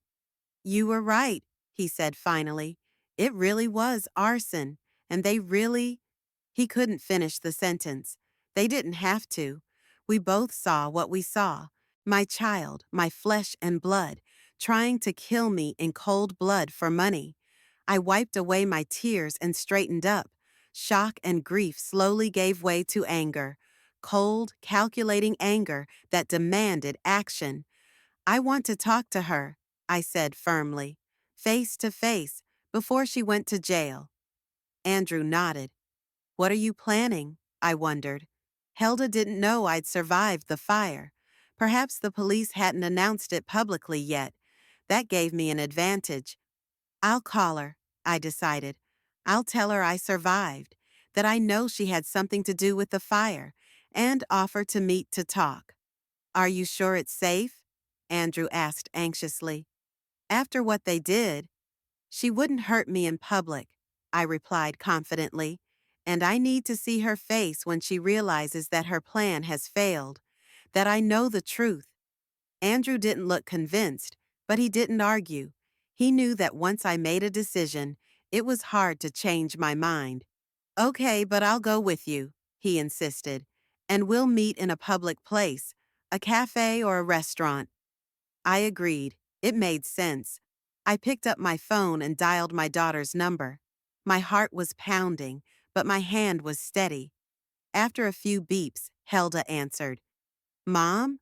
"You were right," he said finally. "It really was arson, and they really—" He couldn't finish the sentence. They didn't have to. We both saw what we saw. My child, my flesh and blood, trying to kill me in cold blood for money. I wiped away my tears and straightened up. Shock and grief slowly gave way to anger. Cold, calculating anger that demanded action. "I want to talk to her," I said firmly, face to face, before she went to jail. Andrew nodded. "What are you planning?" I wondered. Helda didn't know I'd survived the fire. Perhaps the police hadn't announced it publicly yet. That gave me an advantage. "I'll call her," I decided. "I'll tell her I survived, that I know she had something to do with the fire, and offer to meet to talk." "Are you sure it's safe?" Andrew asked anxiously. "After what they did, she wouldn't hurt me in public," I replied confidently, "and I need to see her face when she realizes that her plan has failed, that I know the truth." Andrew didn't look convinced, but he didn't argue. He knew that once I made a decision, it was hard to change my mind. "Okay, but I'll go with you," he insisted, "and we'll meet in a public place, a cafe or a restaurant." I agreed. It made sense. I picked up my phone and dialed my daughter's number. My heart was pounding, but my hand was steady. After a few beeps, Helda answered. "Mom?"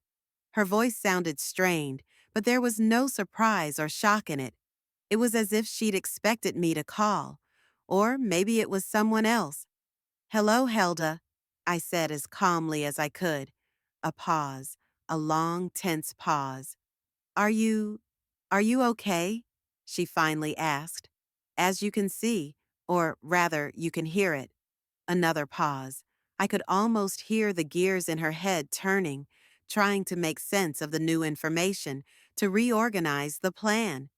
Her voice sounded strained, but there was no surprise or shock in it. It was as if she'd expected me to call. Or maybe it was someone else. "Hello, Helda," I said as calmly as I could. A pause, a long, tense pause. Are you okay?" she finally asked. "As you can see, or rather, you can hear it." Another pause. I could almost hear the gears in her head turning, trying to make sense of the new information, to reorganize the plan.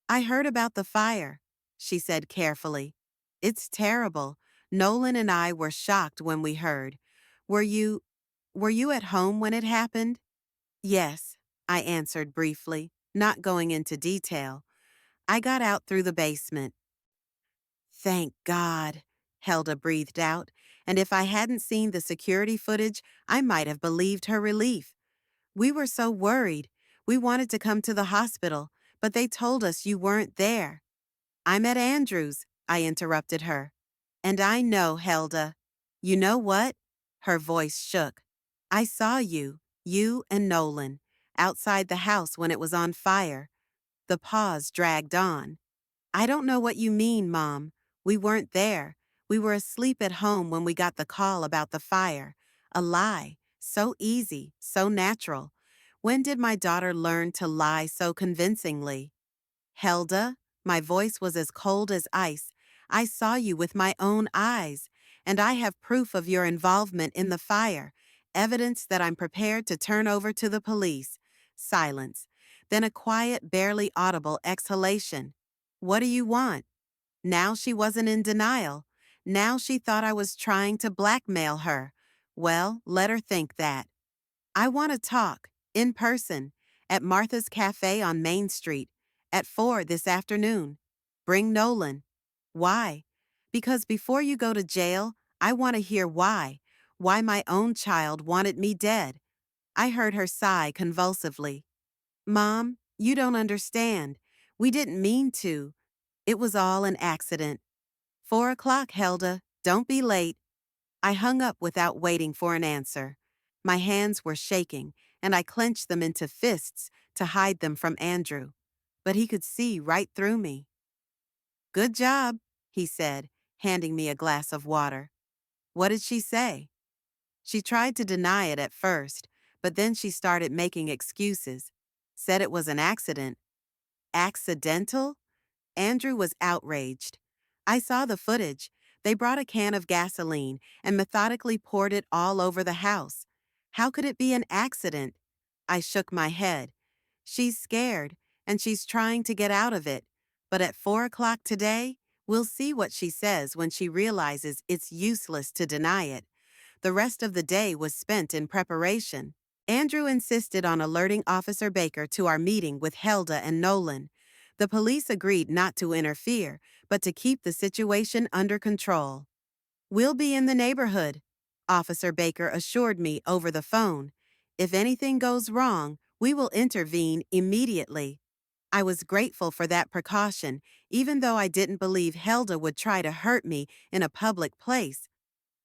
"I heard about the fire," she said carefully. "It's terrible. Nolan and I were shocked when we heard. Were you, were you at home when it happened?" "Yes," I answered briefly, not going into detail. "I got out through the basement." "Thank God," Helda breathed out, and if I hadn't seen the security footage, I might have believed her relief. "We were so worried. We wanted to come to the hospital, but they told us you weren't there." "I'm at Andrew's," I interrupted her. "And I know, Helda. You know what?" Her voice shook. "I saw you and Nolan, outside the house when it was on fire." The pause dragged on. "I don't know what you mean, Mom. We weren't there. We were asleep at home when we got the call about the fire. A lie. So easy, so natural. When did my daughter learn to lie so convincingly?" "Helda," my voice was as cold as ice. "I saw you with my own eyes, and I have proof of your involvement in the fire, evidence that I'm prepared to turn over to the police." Silence. Then a quiet, barely audible exhalation. "What do you want?" Now she wasn't in denial. Now she thought I was trying to blackmail her. Well, let her think that. "I want to talk, in person, at Martha's Cafe on Main Street, at 4 this afternoon. Bring Nolan." "Why?" "Because before you go to jail, I want to hear why. Why my own child wanted me dead." I heard her sigh convulsively. "Mom, you don't understand. We didn't mean to. It was all an accident. 4 o'clock, Helda. Don't be late. I hung up without waiting for an answer. My hands were shaking, and I clenched them into fists to hide them from Andrew. But he could see right through me. Good job, he said, handing me a glass of water. What did she say? She tried to deny it at first, but then she started making excuses. Said it was an accident. Accidental? Andrew was outraged. I saw the footage. They brought a can of gasoline and methodically poured it all over the house. How could it be an accident? I shook my head. She's scared, and she's trying to get out of it. But at 4 o'clock today, we'll see what she says when she realizes it's useless to deny it. The rest of the day was spent in preparation. Andrew insisted on alerting Officer Baker to our meeting with Helda and Nolan. The police agreed not to interfere, but to keep the situation under control. We'll be in the neighborhood, Officer Baker assured me over the phone. If anything goes wrong, we will intervene immediately. I was grateful for that precaution, even though I didn't believe Helda would try to hurt me in a public place.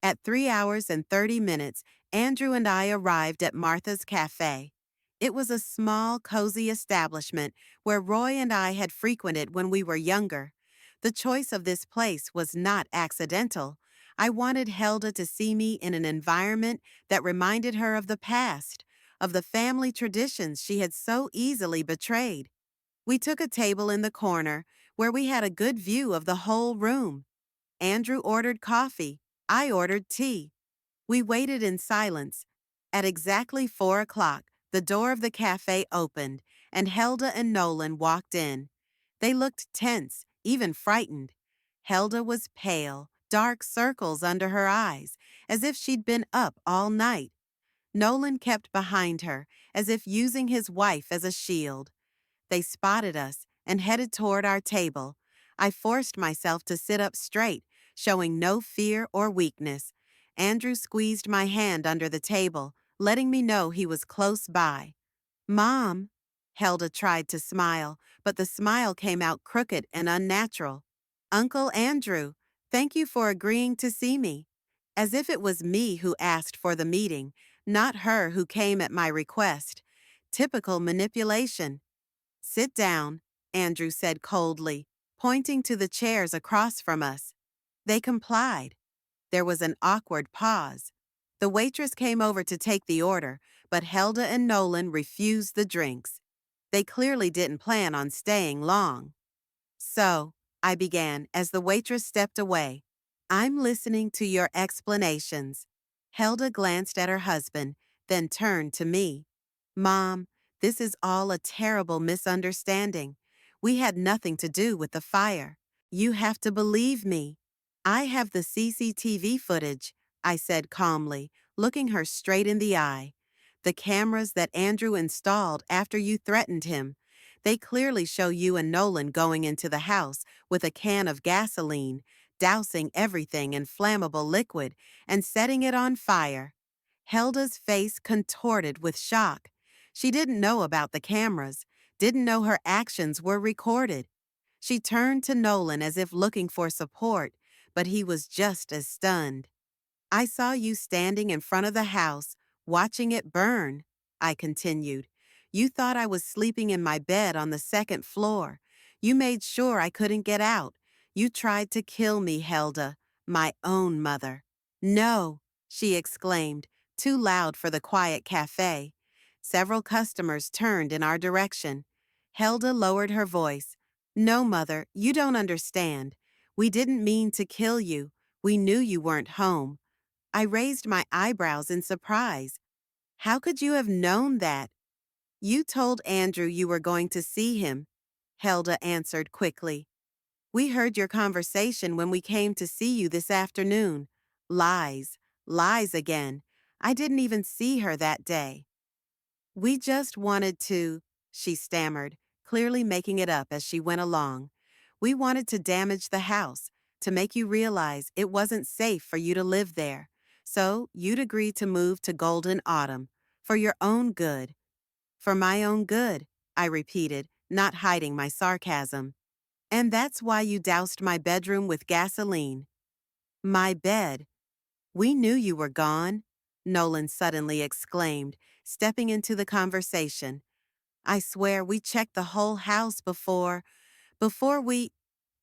At 3 hours and 30 minutes, Andrew and I arrived at Martha's Cafe. It was a small, cozy establishment where Roy and I had frequented when we were younger. The choice of this place was not accidental. I wanted Helda to see me in an environment that reminded her of the past, of the family traditions she had so easily betrayed. We took a table in the corner where we had a good view of the whole room. Andrew ordered coffee. I ordered tea. We waited in silence. At exactly 4 o'clock, the door of the cafe opened, and Helda and Nolan walked in. They looked tense, even frightened. Helda was pale, dark circles under her eyes, as if she'd been up all night. Nolan kept behind her, as if using his wife as a shield. They spotted us and headed toward our table. I forced myself to sit up straight, showing no fear or weakness. Andrew squeezed my hand under the table, letting me know he was close by. Mom, Helda tried to smile, but the smile came out crooked and unnatural. Uncle Andrew, thank you for agreeing to see me. As if it was me who asked for the meeting, not her who came at my request. Typical manipulation. Sit down, Andrew said coldly, pointing to the chairs across from us. They complied. There was an awkward pause. The waitress came over to take the order, but Helda and Nolan refused the drinks. They clearly didn't plan on staying long. So, I began as the waitress stepped away. I'm listening to your explanations. Helda glanced at her husband, then turned to me. Mom, this is all a terrible misunderstanding. We had nothing to do with the fire. You have to believe me. I have the CCTV footage, I said calmly, looking her straight in the eye. The cameras that Andrew installed after you threatened him. They clearly show you and Nolan going into the house with a can of gasoline, dousing everything in flammable liquid, and setting it on fire. Helda's face contorted with shock. She didn't know about the cameras, didn't know her actions were recorded. She turned to Nolan as if looking for support, but he was just as stunned. I saw you standing in front of the house, watching it burn, I continued. You thought I was sleeping in my bed on the second floor. You made sure I couldn't get out. You tried to kill me, Helda, my own mother. No, she exclaimed, too loud for the quiet cafe. Several customers turned in our direction. Helda lowered her voice. No, Mother, you don't understand. We didn't mean to kill you. We knew you weren't home. I raised my eyebrows in surprise. How could you have known that? You told Andrew you were going to see him, Helda answered quickly. We heard your conversation when we came to see you this afternoon. Lies, lies again. I didn't even see her that day. We just wanted to, she stammered, clearly making it up as she went along. We wanted to damage the house, to make you realize it wasn't safe for you to live there. So you'd agree to move to Golden Autumn, for your own good. For my own good, I repeated, not hiding my sarcasm. And that's why you doused my bedroom with gasoline. My bed. We knew you were gone, Nolan suddenly exclaimed, stepping into the conversation. I swear we checked the whole house before we,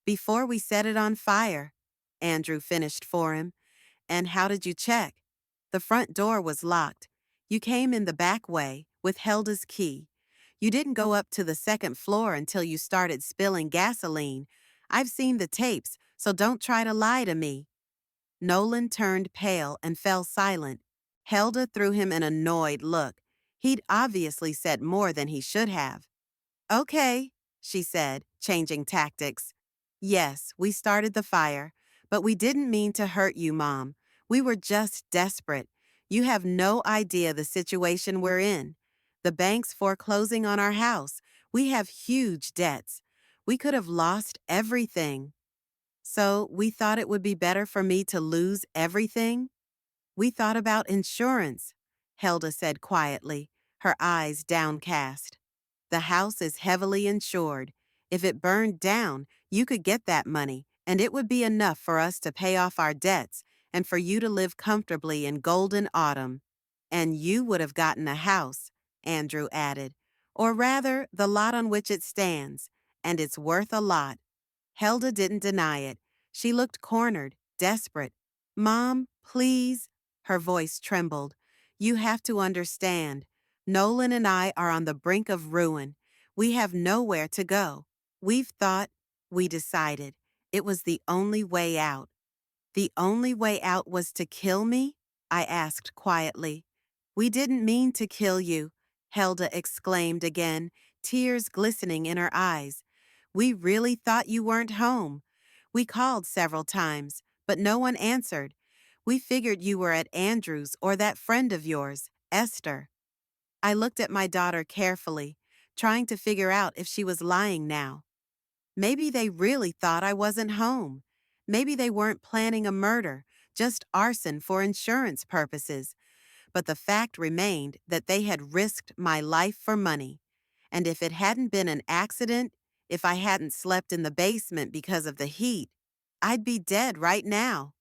before we set it on fire. Andrew finished for him. And how did you check? The front door was locked. You came in the back way with Helda's key. You didn't go up to the second floor until you started spilling gasoline. I've seen the tapes, so don't try to lie to me. Nolan turned pale and fell silent. Helda threw him an annoyed look. He'd obviously said more than he should have. Okay, she said, changing tactics. Yes, we started the fire, but we didn't mean to hurt you, Mom. We were just desperate. You have no idea the situation we're in. The bank's foreclosing on our house. We have huge debts. We could have lost everything. So we thought it would be better for me to lose everything? We thought about insurance, Helda said quietly, her eyes downcast. The house is heavily insured. If it burned down, you could get that money, and it would be enough for us to pay off our debts and for you to live comfortably in Golden Autumn. And you would have gotten a house, Andrew added, or rather, the lot on which it stands, and it's worth a lot. Helda didn't deny it. She looked cornered, desperate. Mom, please. Her voice trembled. You have to understand. Nolan and I are on the brink of ruin. We have nowhere to go. We decided, it was the only way out. The only way out was to kill me? I asked quietly. We didn't mean to kill you, Helda exclaimed again, tears glistening in her eyes. We really thought you weren't home. We called several times, but no one answered. We figured you were at Andrew's or that friend of yours, Esther. I looked at my daughter carefully, trying to figure out if she was lying now. Maybe they really thought I wasn't home. Maybe they weren't planning a murder, just arson for insurance purposes. But the fact remained that they had risked my life for money. And if it hadn't been an accident, if I hadn't slept in the basement because of the heat, I'd be dead right now.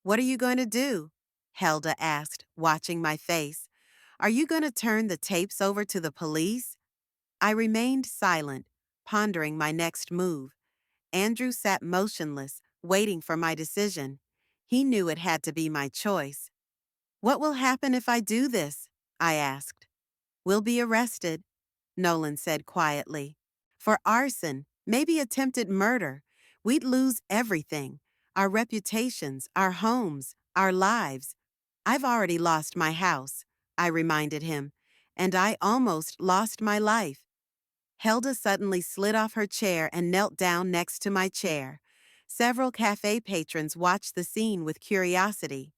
What are you going to do? Helda asked, watching my face. Are you going to turn the tapes over to the police? I remained silent, pondering my next move. Andrew sat motionless, waiting for my decision. He knew it had to be my choice. What will happen if I do this? I asked. We'll be arrested, Nolan said quietly. For arson, maybe attempted murder. We'd lose everything. Our reputations, our homes, our lives. I've already lost my house, I reminded him, and I almost lost my life. Helda suddenly slid off her chair and knelt down next to my chair. Several cafe patrons watched the scene with curiosity.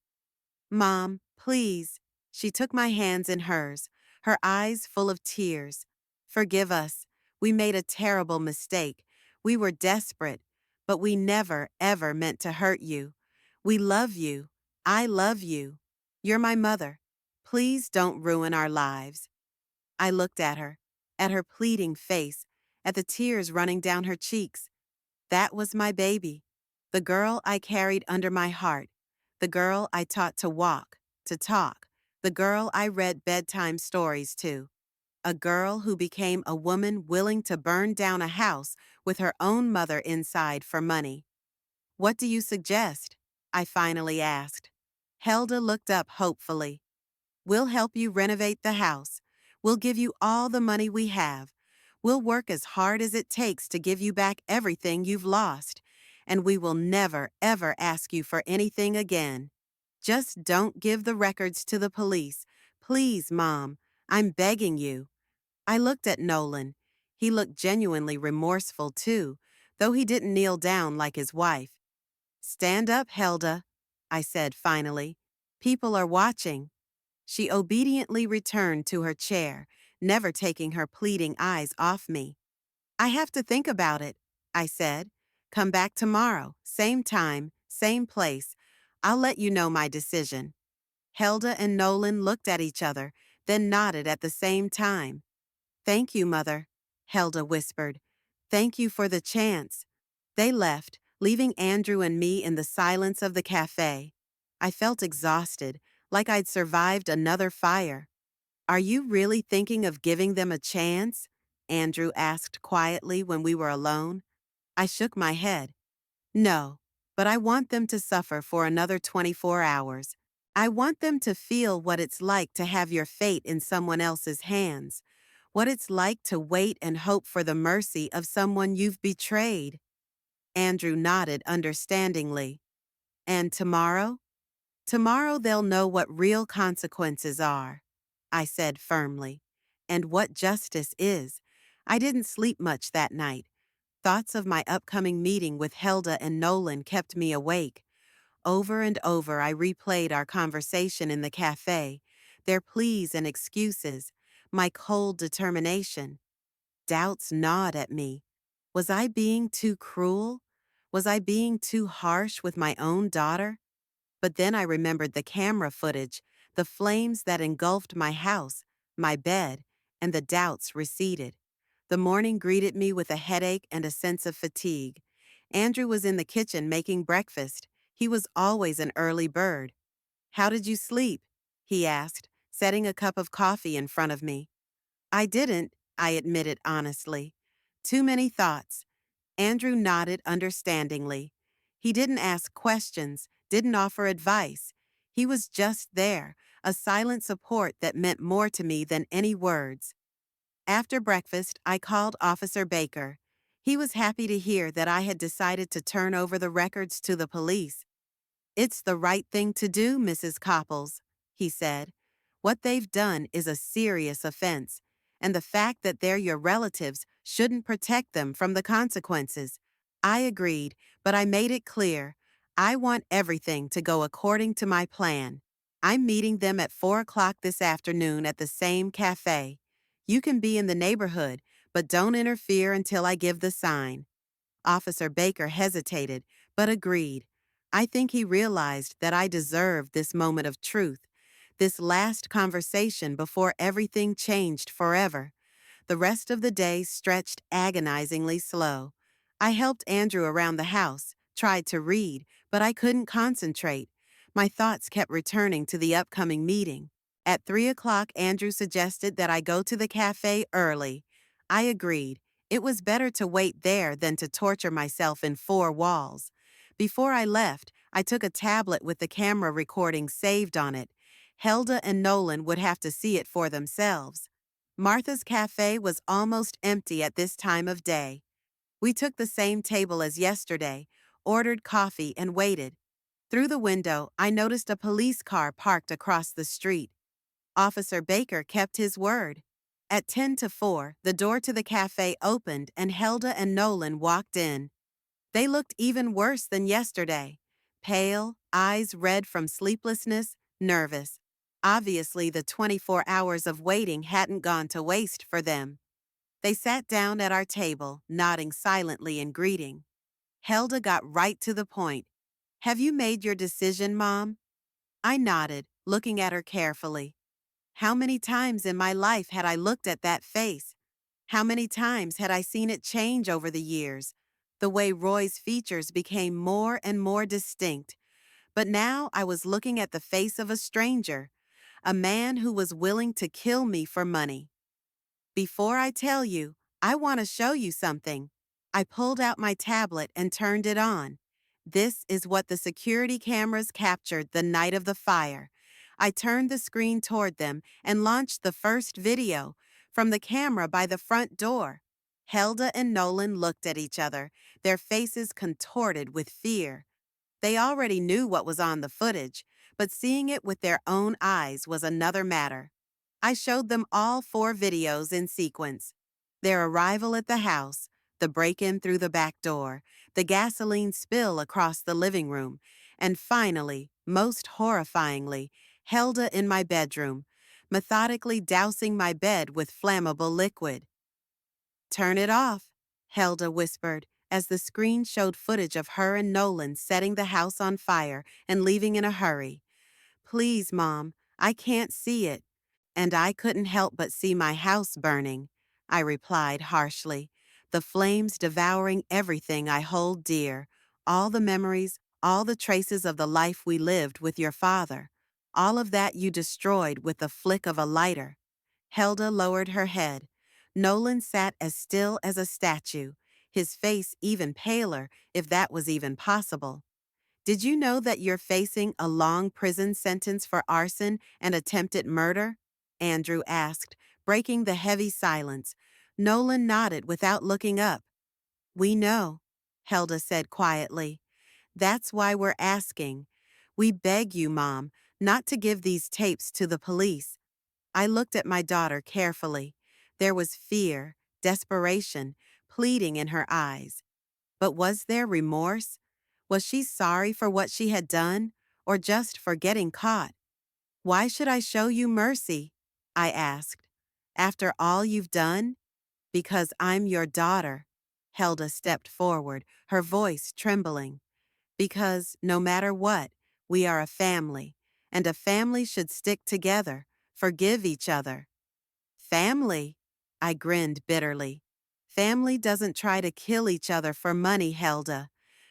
Mom, please. She took my hands in hers, her eyes full of tears. Forgive us. We made a terrible mistake. We were desperate, but we never, ever meant to hurt you. We love you. I love you. You're my mother. Please don't ruin our lives. I looked at her pleading face, at the tears running down her cheeks. That was my baby, the girl I carried under my heart, the girl I taught to walk, to talk, the girl I read bedtime stories to, a girl who became a woman willing to burn down a house with her own mother inside for money. What do you suggest? I finally asked. Helda looked up hopefully. We'll help you renovate the house. We'll give you all the money we have. We'll work as hard as it takes to give you back everything you've lost. And we will never, ever ask you for anything again. Just don't give the records to the police. Please, Mom. I'm begging you. I looked at Nolan. He looked genuinely remorseful, too, though he didn't kneel down like his wife. Stand up, Helda, I said finally. People are watching. She obediently returned to her chair, never taking her pleading eyes off me. I have to think about it, I said. Come back tomorrow, same time, same place. I'll let you know my decision. Helda and Nolan looked at each other, then nodded at the same time. Thank you, Mother. Helda whispered. Thank you for the chance. They left, leaving Andrew and me in the silence of the cafe. I felt exhausted, like I'd survived another fire. Are you really thinking of giving them a chance? Andrew asked quietly when we were alone. I shook my head. No, but I want them to suffer for another 24 hours. I want them to feel what it's like to have your fate in someone else's hands, what it's like to wait and hope for the mercy of someone you've betrayed. Andrew nodded understandingly. And tomorrow? Tomorrow they'll know what real consequences are, I said firmly, and what justice is. I didn't sleep much that night. Thoughts of my upcoming meeting with Helda and Nolan kept me awake. Over and over, I replayed our conversation in the cafe, their pleas and excuses, my cold determination. Doubts gnawed at me. Was I being too cruel? Was I being too harsh with my own daughter? But then I remembered the camera footage, the flames that engulfed my house, my bed, and the doubts receded. The morning greeted me with a headache and a sense of fatigue. Andrew was in the kitchen making breakfast. He was always an early bird. How did you sleep? He asked, setting a cup of coffee in front of me. I didn't, I admitted honestly. Too many thoughts. Andrew nodded understandingly. He didn't ask questions, didn't offer advice. He was just there, a silent support that meant more to me than any words. After breakfast, I called Officer Baker. He was happy to hear that I had decided to turn over the records to the police. It's the right thing to do, Mrs. Copples, he said. What they've done is a serious offense, and the fact that they're your relatives shouldn't protect them from the consequences. I agreed, but I made it clear. I want everything to go according to my plan. I'm meeting them at 4 o'clock this afternoon at the same cafe. You can be in the neighborhood, but don't interfere until I give the sign. Officer Baker hesitated, but agreed. I think he realized that I deserved this moment of truth, this last conversation before everything changed forever. The rest of the day stretched agonizingly slow. I helped Andrew around the house, tried to read, but I couldn't concentrate. My thoughts kept returning to the upcoming meeting. At 3 o'clock, Andrew suggested that I go to the cafe early. I agreed. It was better to wait there than to torture myself in four walls. Before I left, I took a tablet with the camera recording saved on it. Helda and Nolan would have to see it for themselves. Martha's cafe was almost empty at this time of day. We took the same table as yesterday, ordered coffee, and waited. Through the window, I noticed a police car parked across the street. Officer Baker kept his word. At 10 to 4, the door to the cafe opened and Helda and Nolan walked in. They looked even worse than yesterday. Pale, eyes red from sleeplessness, nervous. Obviously, the 24 hours of waiting hadn't gone to waste for them. They sat down at our table, nodding silently in greeting. Helda got right to the point. Have you made your decision, Mom? I nodded, looking at her carefully. How many times in my life had I looked at that face? How many times had I seen it change over the years? The way Roy's features became more and more distinct. But now I was looking at the face of a stranger, a man who was willing to kill me for money. Before I tell you, I want to show you something. I pulled out my tablet and turned it on. This is what the security cameras captured the night of the fire. I turned the screen toward them and launched the first video from the camera by the front door. Helda and Nolan looked at each other, their faces contorted with fear. They already knew what was on the footage, but seeing it with their own eyes was another matter. I showed them all 4 videos in sequence. Their arrival at the house, the break-in through the back door, the gasoline spill across the living room, and finally, most horrifyingly, Helda in my bedroom, methodically dousing my bed with flammable liquid. Turn it off, Helda whispered, as the screen showed footage of her and Nolan setting the house on fire and leaving in a hurry. Please, Mom, I can't see it. And I couldn't help but see my house burning. I replied harshly, the flames devouring everything I hold dear, all the memories, all the traces of the life we lived with your father. All of that you destroyed with the flick of a lighter. Helda lowered her head. Nolan sat as still as a statue, his face even paler, if that was even possible. Did you know that you're facing a long prison sentence for arson and attempted murder? Andrew asked, breaking the heavy silence. Nolan nodded without looking up. We know, Helda said quietly. That's why we're asking. We beg you, Mom, not to give these tapes to the police. I looked at my daughter carefully. There was fear, desperation, pleading in her eyes. But was there remorse? Was she sorry for what she had done, or just for getting caught? Why should I show you mercy? I asked. After all you've done? Because I'm your daughter. Helda stepped forward, her voice trembling. Because no matter what, we are a family, and a family should stick together, forgive each other. Family? I grinned bitterly. Family doesn't try to kill each other for money, Helda.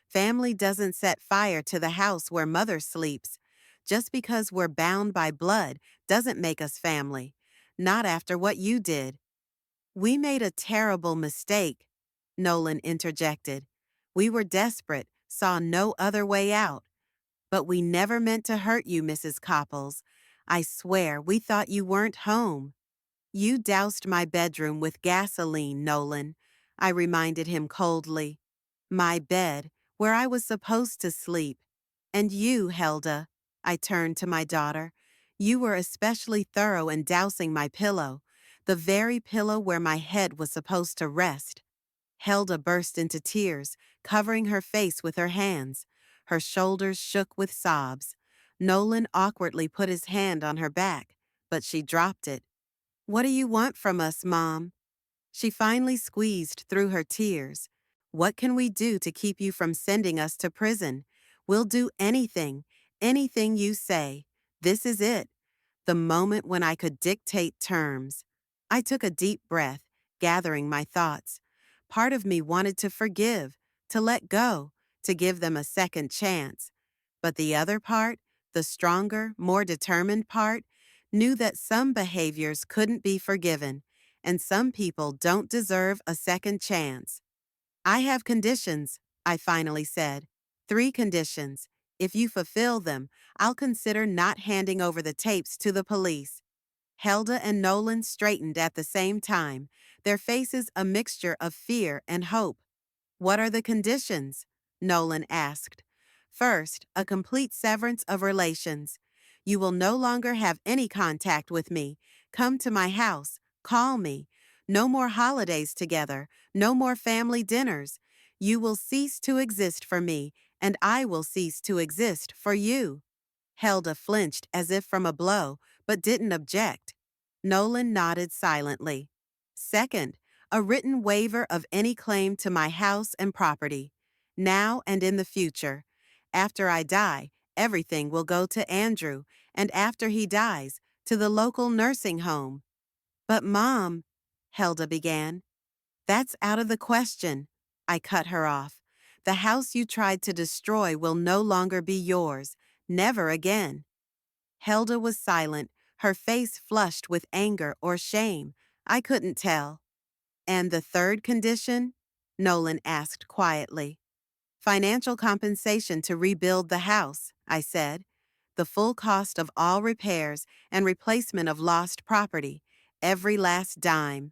Family doesn't set fire to the house where mother sleeps. Just because we're bound by blood doesn't make us family. Not after what you did. We made a terrible mistake, Nolan interjected. We were desperate, saw no other way out. But we never meant to hurt you, Mrs. Copples. I swear we thought you weren't home. You doused my bedroom with gasoline, Nolan, I reminded him coldly. My bed, where I was supposed to sleep. And you, Helda, I turned to my daughter. You were especially thorough in dousing my pillow, the very pillow where my head was supposed to rest. Helda burst into tears, covering her face with her hands. Her shoulders shook with sobs. Nolan awkwardly put his hand on her back, but she dropped it. What do you want from us, Mom? She finally squeezed through her tears. What can we do to keep you from sending us to prison? We'll do anything, anything you say. This is it, the moment when I could dictate terms. I took a deep breath, gathering my thoughts. Part of me wanted to forgive, to let go, to give them a second chance. But the other part, the stronger, more determined part, knew that some behaviors couldn't be forgiven, and some people don't deserve a second chance. I have conditions, I finally said. 3 conditions. If you fulfill them, I'll consider not handing over the tapes to the police. Helda and Nolan straightened at the same time, their faces a mixture of fear and hope. What are the conditions? Nolan asked. First, a complete severance of relations. You will no longer have any contact with me. Come to my house. Call me. No more holidays together. No more family dinners. You will cease to exist for me, and I will cease to exist for you. Helda flinched as if from a blow, but didn't object. Nolan nodded silently. Second, a written waiver of any claim to my house and property, now and in the future. After I die, everything will go to Andrew, and after he dies, to the local nursing home. But Mom, Helda began. That's out of the question. I cut her off. The house you tried to destroy will no longer be yours. Never again. Helda was silent, her face flushed with anger or shame. I couldn't tell. And the third condition? Nolan asked quietly. Financial compensation to rebuild the house, I said. The full cost of all repairs and replacement of lost property, every last dime.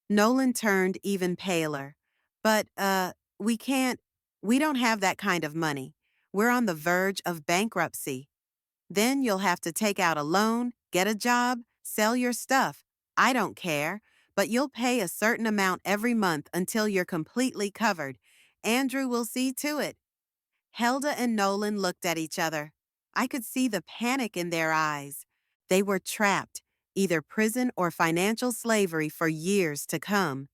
Nolan turned even paler. But, we can't, we don't have that kind of money. We're on the verge of bankruptcy. Then you'll have to take out a loan, get a job, sell your stuff. I don't care, but you'll pay a certain amount every month until you're completely covered. Andrew will see to it. Helda and Nolan looked at each other. I could see the panic in their eyes. They were trapped, either prison or financial slavery for years to come.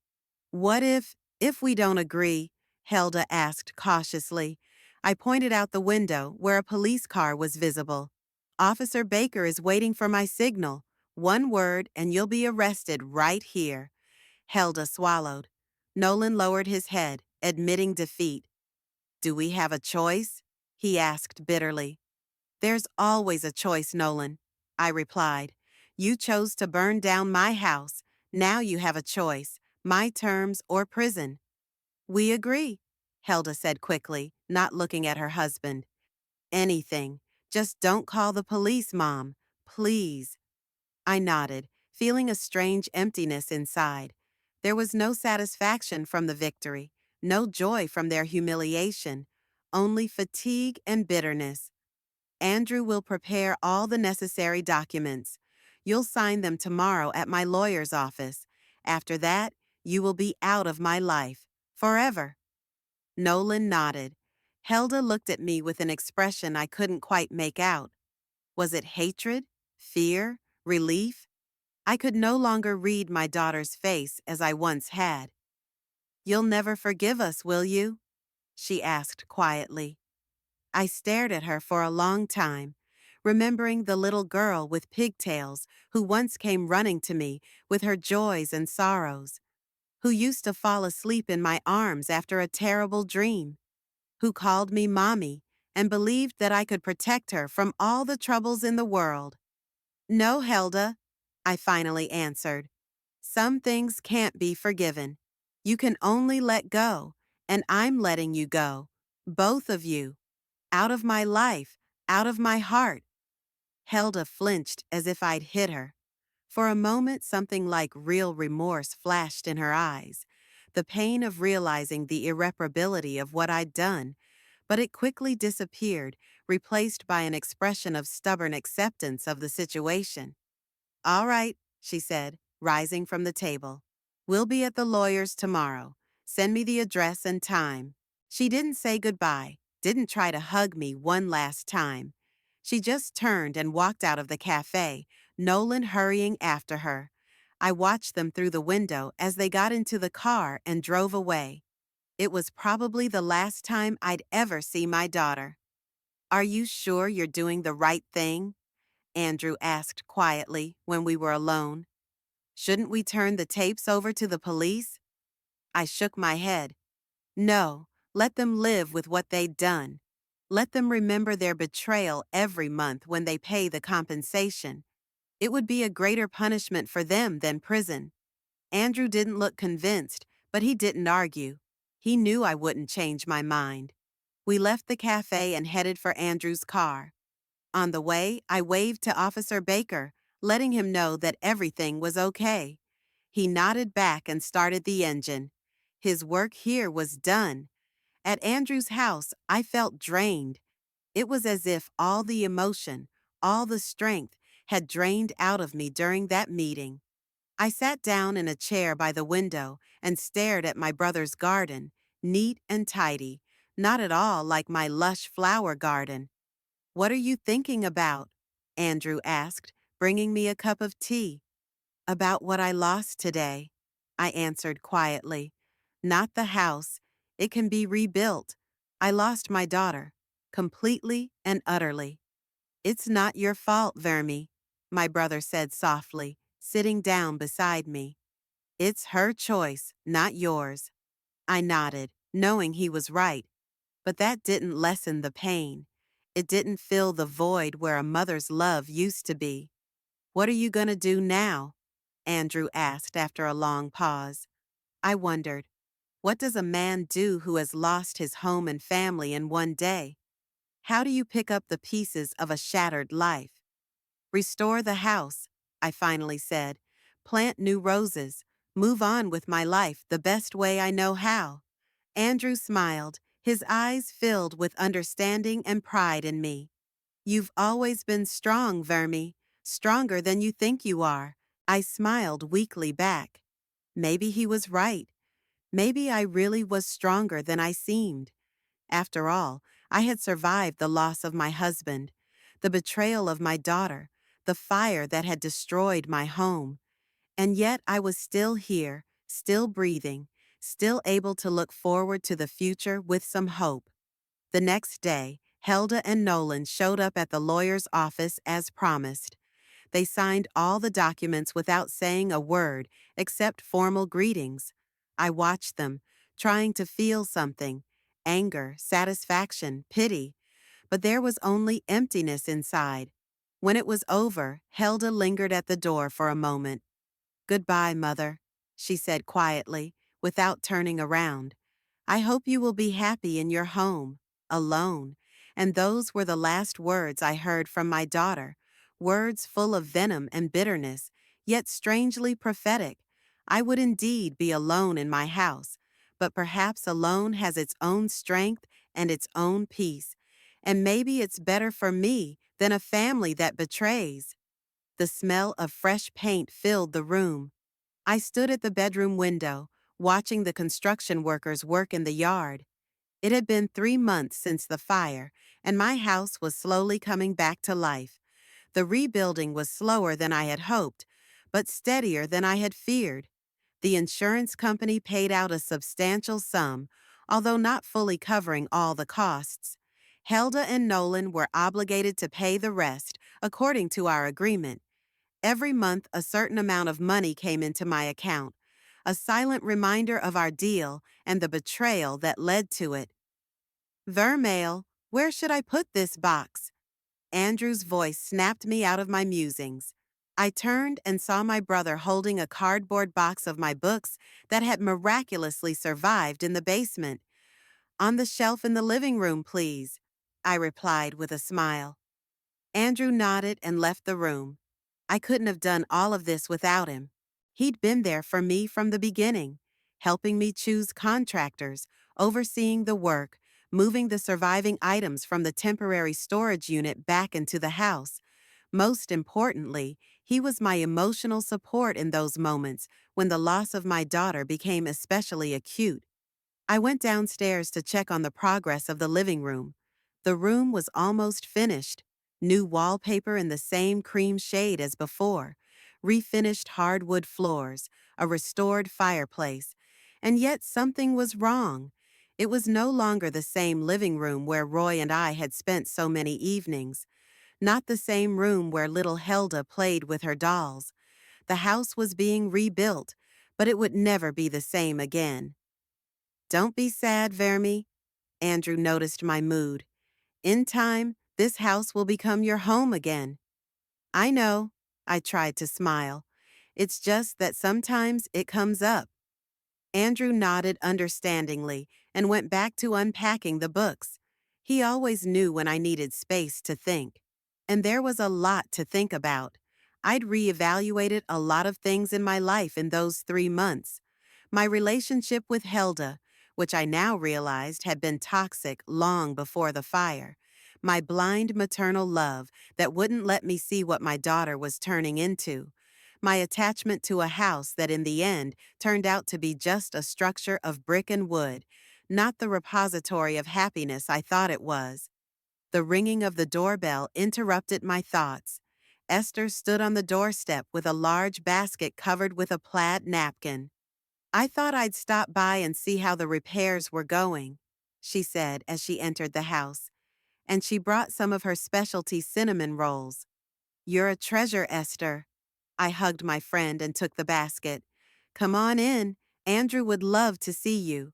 What if we don't agree? Helda asked cautiously. I pointed out the window where a police car was visible. Officer Baker is waiting for my signal. One word and you'll be arrested right here. Helda swallowed. Nolan lowered his head, admitting defeat. Do we have a choice? He asked bitterly. There's always a choice, Nolan, I replied. You chose to burn down my house. Now you have a choice, my terms or prison. We agree, Helda said quickly, not looking at her husband. Anything. Just don't call the police, Mom. Please. I nodded, feeling a strange emptiness inside. There was no satisfaction from the victory, no joy from their humiliation, only fatigue and bitterness. Andrew will prepare all the necessary documents. You'll sign them tomorrow at my lawyer's office. After that, you will be out of my life. Forever. Nolan nodded. Helda looked at me with an expression I couldn't quite make out. Was it hatred? Fear? Relief? I could no longer read my daughter's face as I once had. You'll never forgive us, will you? She asked quietly. I stared at her for a long time, remembering the little girl with pigtails who once came running to me with her joys and sorrows, who used to fall asleep in my arms after a terrible dream, who called me Mommy and believed that I could protect her from all the troubles in the world. No, Helda, I finally answered. Some things can't be forgiven. You can only let go, and I'm letting you go. Both of you. Out of my life, out of my heart. Helda flinched as if I'd hit her. For a moment, something like real remorse flashed in her eyes, the pain of realizing the irreparability of what I'd done, but it quickly disappeared, replaced by an expression of stubborn acceptance of the situation. All right, she said, rising from the table. We'll be at the lawyer's tomorrow. Send me the address and time. She didn't say goodbye, didn't try to hug me one last time. She just turned and walked out of the cafe, Nolan hurrying after her. I watched them through the window as they got into the car and drove away. It was probably the last time I'd ever see my daughter. Are you sure you're doing the right thing? Andrew asked quietly when we were alone. Shouldn't we turn the tapes over to the police? I shook my head. No, let them live with what they'd done. Let them remember their betrayal every month when they pay the compensation. It would be a greater punishment for them than prison. Andrew didn't look convinced, but he didn't argue. He knew I wouldn't change my mind. We left the cafe and headed for Andrew's car. On the way, I waved to Officer Baker, letting him know that everything was okay. He nodded back and started the engine. His work here was done. At Andrew's house, I felt drained. It was as if all the emotion, all the strength, had drained out of me during that meeting. I sat down in a chair by the window and stared at my brother's garden, neat and tidy, not at all like my lush flower garden. What are you thinking about? Andrew asked, bringing me a cup of tea. About what I lost today, I answered quietly. Not the house. It can be rebuilt. I lost my daughter, completely and utterly. It's not your fault, Vermi, my brother said softly, sitting down beside me. It's her choice, not yours. I nodded, knowing he was right, but that didn't lessen the pain. It didn't fill the void where a mother's love used to be. What are you going to do now? Andrew asked after a long pause. I wondered, what does a man do who has lost his home and family in one day? How do you pick up the pieces of a shattered life? Restore the house, I finally said. Plant new roses. Move on with my life the best way I know how. Andrew smiled, his eyes filled with understanding and pride in me. You've always been strong, Vermi, stronger than you think you are. I smiled weakly back. Maybe he was right. Maybe I really was stronger than I seemed. After all, I had survived the loss of my husband, the betrayal of my daughter, the fire that had destroyed my home. And yet I was still here, still breathing, still able to look forward to the future with some hope. The next day, Helda and Nolan showed up at the lawyer's office as promised. They signed all the documents without saying a word except formal greetings. I watched them, trying to feel something: anger, satisfaction, pity. But there was only emptiness inside. When it was over, Helda lingered at the door for a moment. "Goodbye, Mother," she said quietly, without turning around. "I hope you will be happy in your home, alone." And those were the last words I heard from my daughter, words full of venom and bitterness, yet strangely prophetic. I would indeed be alone in my house, but perhaps alone has its own strength and its own peace, and maybe it's better for me than a family that betrays. The smell of fresh paint filled the room. I stood at the bedroom window, watching the construction workers work in the yard. It had been 3 months since the fire, and my house was slowly coming back to life. The rebuilding was slower than I had hoped, but steadier than I had feared. The insurance company paid out a substantial sum, although not fully covering all the costs. Helda and Nolan were obligated to pay the rest, according to our agreement. Every month, a certain amount of money came into my account, a silent reminder of our deal and the betrayal that led to it. "Vermail, where should I put this box?" Andrew's voice snapped me out of my musings. I turned and saw my brother holding a cardboard box of my books that had miraculously survived in the basement. "On the shelf in the living room, please," I replied with a smile. Andrew nodded and left the room. I couldn't have done all of this without him. He'd been there for me from the beginning, helping me choose contractors, overseeing the work, moving the surviving items from the temporary storage unit back into the house. Most importantly, he was my emotional support in those moments when the loss of my daughter became especially acute. I went downstairs to check on the progress of the living room. The room was almost finished. New wallpaper in the same cream shade as before, refinished hardwood floors, a restored fireplace. And yet something was wrong. It was no longer the same living room where Roy and I had spent so many evenings. Not the same room where little Helda played with her dolls. The house was being rebuilt, but it would never be the same again. "Don't be sad, Vermi." Andrew noticed my mood. "In time, this house will become your home again." "I know," I tried to smile. "It's just that sometimes it comes up." Andrew nodded understandingly and went back to unpacking the books. He always knew when I needed space to think. And there was a lot to think about. I'd reevaluated a lot of things in my life in those 3 months. My relationship with Helda, which I now realized had been toxic long before the fire. My blind maternal love that wouldn't let me see what my daughter was turning into. My attachment to a house that in the end turned out to be just a structure of brick and wood, not the repository of happiness I thought it was. The ringing of the doorbell interrupted my thoughts. Esther stood on the doorstep with a large basket covered with a plaid napkin. "I thought I'd stop by and see how the repairs were going," she said as she entered the house, and she brought some of her specialty cinnamon rolls. "You're a treasure, Esther." I hugged my friend and took the basket. "Come on in. Andrew would love to see you."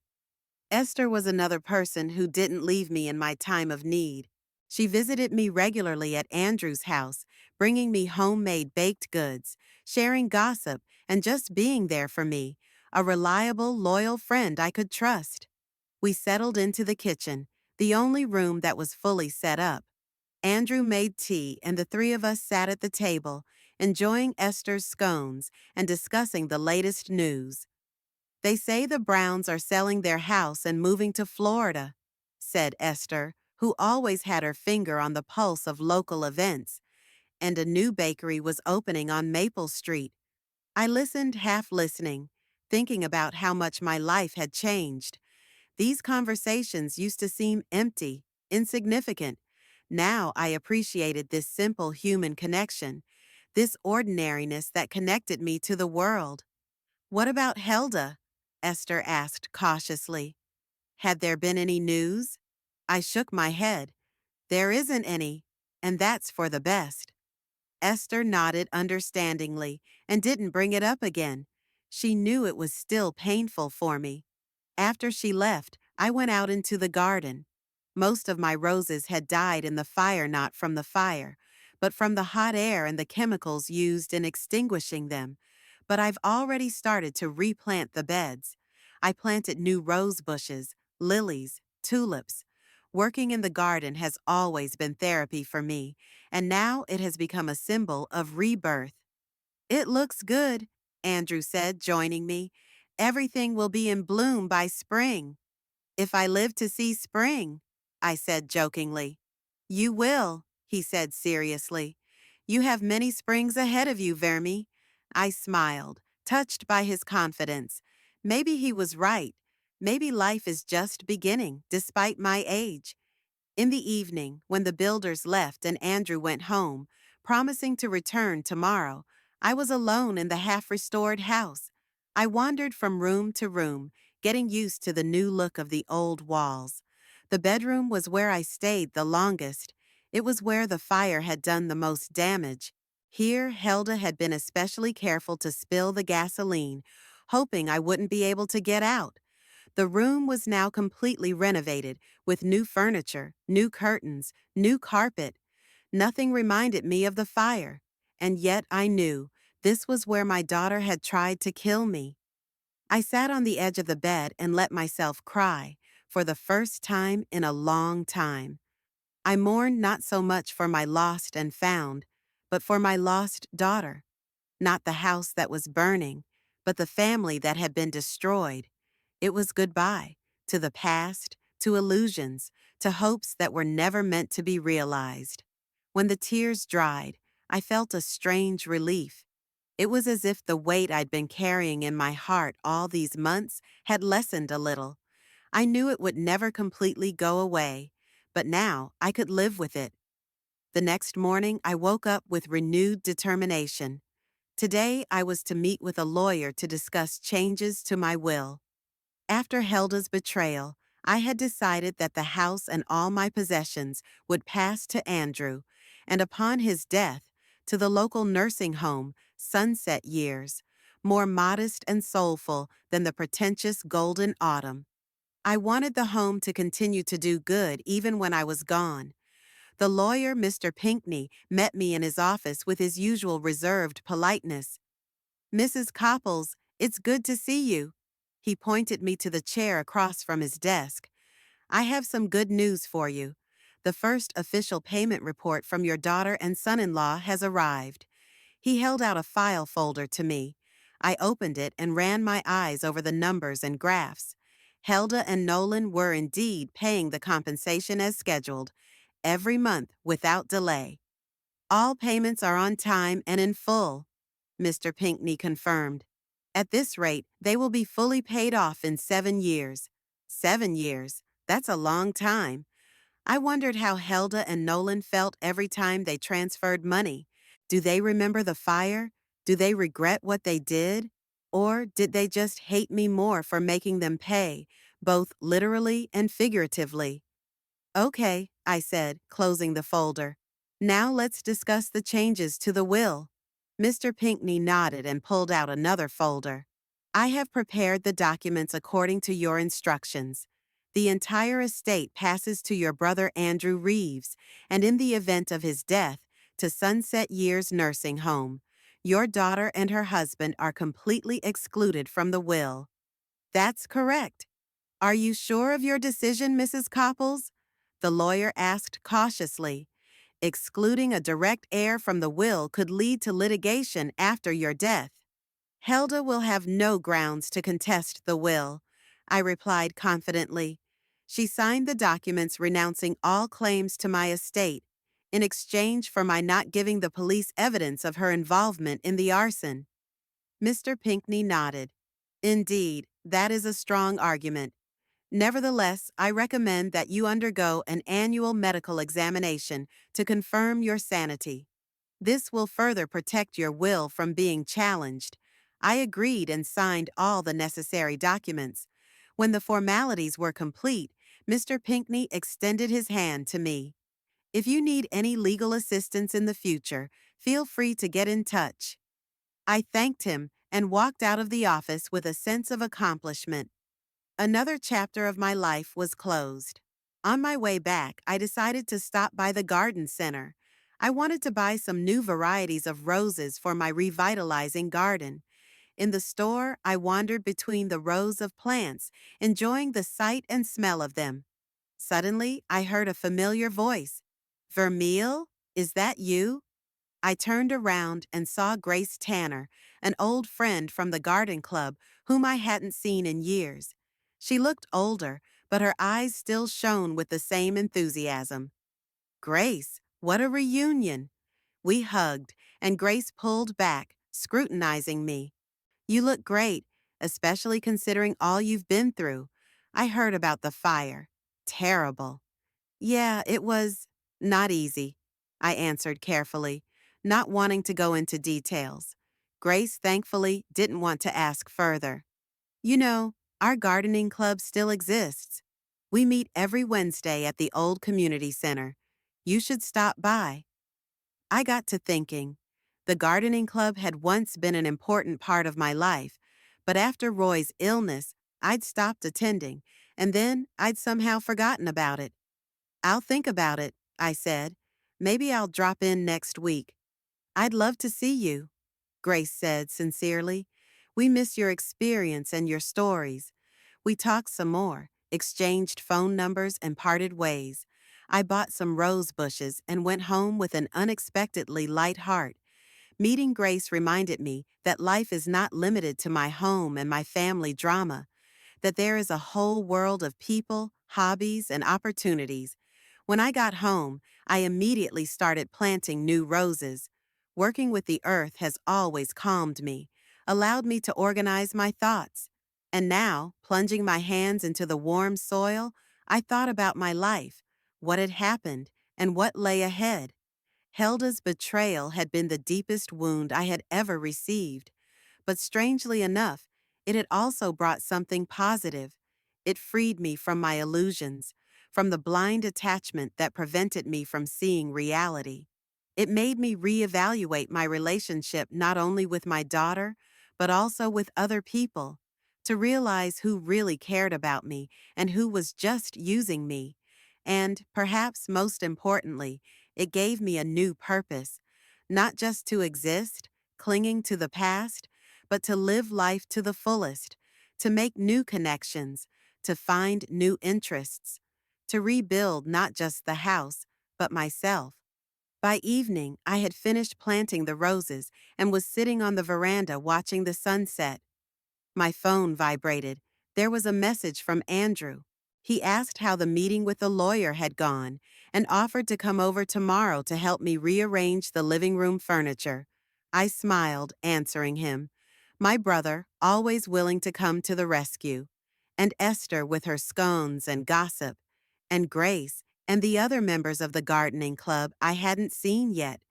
Esther was another person who didn't leave me in my time of need. She visited me regularly at Andrew's house, bringing me homemade baked goods, sharing gossip, and just being there for me, a reliable, loyal friend I could trust. We settled into the kitchen, the only room that was fully set up. Andrew made tea, and the three of us sat at the table, enjoying Esther's scones and discussing the latest news. "They say the Browns are selling their house and moving to Florida," said Esther, who always had her finger on the pulse of local events, "and a new bakery was opening on Maple Street." I listened, half listening, thinking about how much my life had changed. These conversations used to seem empty, insignificant. Now I appreciated this simple human connection, this ordinariness that connected me to the world. "What about Helda?" Esther asked cautiously. "Had there been any news?" I shook my head. "There isn't any, and that's for the best." Esther nodded understandingly and didn't bring it up again. She knew it was still painful for me. After she left, I went out into the garden. Most of my roses had died in the fire, not from the fire, but from the hot air and the chemicals used in extinguishing them. But I've already started to replant the beds. I planted new rose bushes, lilies, tulips. Working in the garden has always been therapy for me, and now it has become a symbol of rebirth. It looks good, Andrew said, joining me. Everything will be in bloom by spring. If I live to see spring, I said jokingly. You will, he said seriously. You have many springs ahead of you, Vermi. I smiled, touched by his confidence. Maybe he was right. Maybe life is just beginning, despite my age. In the evening, when the builders left and Andrew went home, promising to return tomorrow, I was alone in the half-restored house. I wandered from room to room, getting used to the new look of the old walls. The bedroom was where I stayed the longest. It was where the fire had done the most damage. Here, Helda had been especially careful to spill the gasoline, hoping I wouldn't be able to get out. The room was now completely renovated, with new furniture, new curtains, new carpet. Nothing reminded me of the fire, and yet I knew this was where my daughter had tried to kill me. I sat on the edge of the bed and let myself cry, for the first time in a long time. I mourned not so much for my lost and found, but for my lost daughter. Not the house that was burning, but the family that had been destroyed. It was goodbye to the past, to illusions, to hopes that were never meant to be realized. When the tears dried, I felt a strange relief. It was as if the weight I'd been carrying in my heart all these months had lessened a little. I knew it would never completely go away, but now I could live with it. The next morning, I woke up with renewed determination. Today, I was to meet with a lawyer to discuss changes to my will. After Helda's betrayal, I had decided that the house and all my possessions would pass to Andrew, and upon his death, to the local nursing home, Sunset Years, more modest and soulful than the pretentious Golden Autumn. I wanted the home to continue to do good even when I was gone. The lawyer, Mr. Pinckney, met me in his office with his usual reserved politeness. Mrs. Copples, it's good to see you. He pointed me to the chair across from his desk. I have some good news for you. The first official payment report from your daughter and son-in-law has arrived. He held out a file folder to me. I opened it and ran my eyes over the numbers and graphs. Helda and Nolan were indeed paying the compensation as scheduled, every month without delay. All payments are on time and in full, Mr. Pinckney confirmed. At this rate, they will be fully paid off in 7 years. 7 years? That's a long time. I wondered how Helda and Nolan felt every time they transferred money. Do they remember the fire? Do they regret what they did? Or did they just hate me more for making them pay, both literally and figuratively? Okay, I said, closing the folder. Now let's discuss the changes to the will. Mr. Pinckney nodded and pulled out another folder. I have prepared the documents according to your instructions. The entire estate passes to your brother Andrew Reeves, and in the event of his death, to Sunset Years Nursing Home. Your daughter and her husband are completely excluded from the will. That's correct. Are you sure of your decision, Mrs. Copples? The lawyer asked cautiously. Excluding a direct heir from the will could lead to litigation after your death. Helda will have no grounds to contest the will, I replied confidently. She signed the documents renouncing all claims to my estate, in exchange for my not giving the police evidence of her involvement in the arson. Mr. Pinckney nodded. Indeed, that is a strong argument. Nevertheless, I recommend that you undergo an annual medical examination to confirm your sanity. This will further protect your will from being challenged. I agreed and signed all the necessary documents. When the formalities were complete, Mr. Pinckney extended his hand to me. If you need any legal assistance in the future, Feel free to get in touch. I thanked him and walked out of the office with a sense of accomplishment. Another chapter of my life was closed. On my way back, I decided to stop by the garden center. I wanted to buy some new varieties of roses for my revitalizing garden. In the store, I wandered between the rows of plants, enjoying the sight and smell of them. Suddenly, I heard a familiar voice. Vermeil, is that you? I turned around and saw Grace Tanner, an old friend from the garden club whom I hadn't seen in years. She looked older, but her eyes still shone with the same enthusiasm. Grace, what a reunion! We hugged, and Grace pulled back, scrutinizing me. You look great, especially considering all you've been through. I heard about the fire. Terrible. Yeah, it was not easy, I answered carefully, not wanting to go into details. Grace thankfully didn't want to ask further. You know, our gardening club still exists. We meet every Wednesday at the old community center. You should stop by. I got to thinking. The gardening club had once been an important part of my life, but after Roy's illness, I'd stopped attending, and then I'd somehow forgotten about it. I'll think about it, I said. Maybe I'll drop in next week. I'd love to see you, Grace said sincerely. We miss your experience and your stories. We talked some more, exchanged phone numbers, and parted ways. I bought some rose bushes and went home with an unexpectedly light heart. Meeting Grace reminded me that life is not limited to my home and my family drama, that there is a whole world of people, hobbies, and opportunities. When I got home, I immediately started planting new roses. Working with the earth has always calmed me, allowed me to organize my thoughts. And now, plunging my hands into the warm soil, I thought about my life, what had happened, and what lay ahead. Helda's betrayal had been the deepest wound I had ever received. But strangely enough, it had also brought something positive. It freed me from my illusions, from the blind attachment that prevented me from seeing reality. It made me reevaluate my relationship not only with my daughter, but also with other people, to realize who really cared about me and who was just using me. And, perhaps most importantly, it gave me a new purpose, not just to exist, clinging to the past, but to live life to the fullest, to make new connections, to find new interests, to rebuild not just the house, but myself. By evening, I had finished planting the roses and was sitting on the veranda watching the sunset. My phone vibrated. There was a message from Andrew. He asked how the meeting with the lawyer had gone and offered to come over tomorrow to help me rearrange the living room furniture. I smiled, answering him. My brother, always willing to come to the rescue. And Esther with her scones and gossip. And Grace and the other members of the gardening club I hadn't seen yet.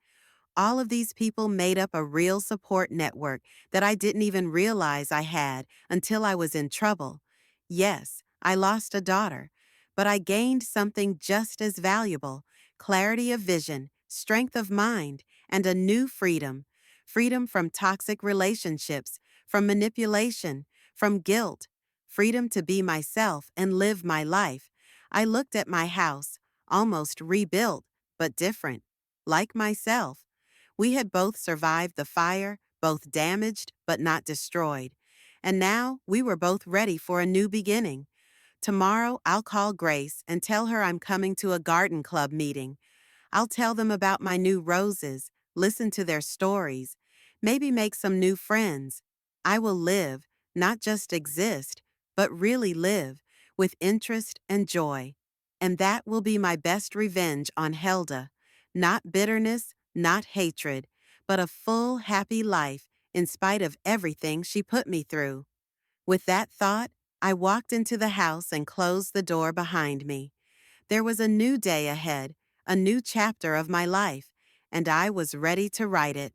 All of these people made up a real support network that I didn't even realize I had until I was in trouble. Yes, I lost a daughter, but I gained something just as valuable: clarity of vision, strength of mind, and a new freedom. Freedom from toxic relationships, from manipulation, from guilt. Freedom to be myself and live my life. I looked at my house, almost rebuilt, but different, like myself. We had both survived the fire, both damaged but not destroyed. And now we were both ready for a new beginning. Tomorrow I'll call Grace and tell her I'm coming to a garden club meeting. I'll tell them about my new roses, listen to their stories, maybe make some new friends. I will live, not just exist, but really live, with interest and joy. And that will be my best revenge on Helda. Not bitterness, not hatred, but a full, happy life in spite of everything she put me through. With that thought, I walked into the house and closed the door behind me. There was a new day ahead, a new chapter of my life, and I was ready to write it.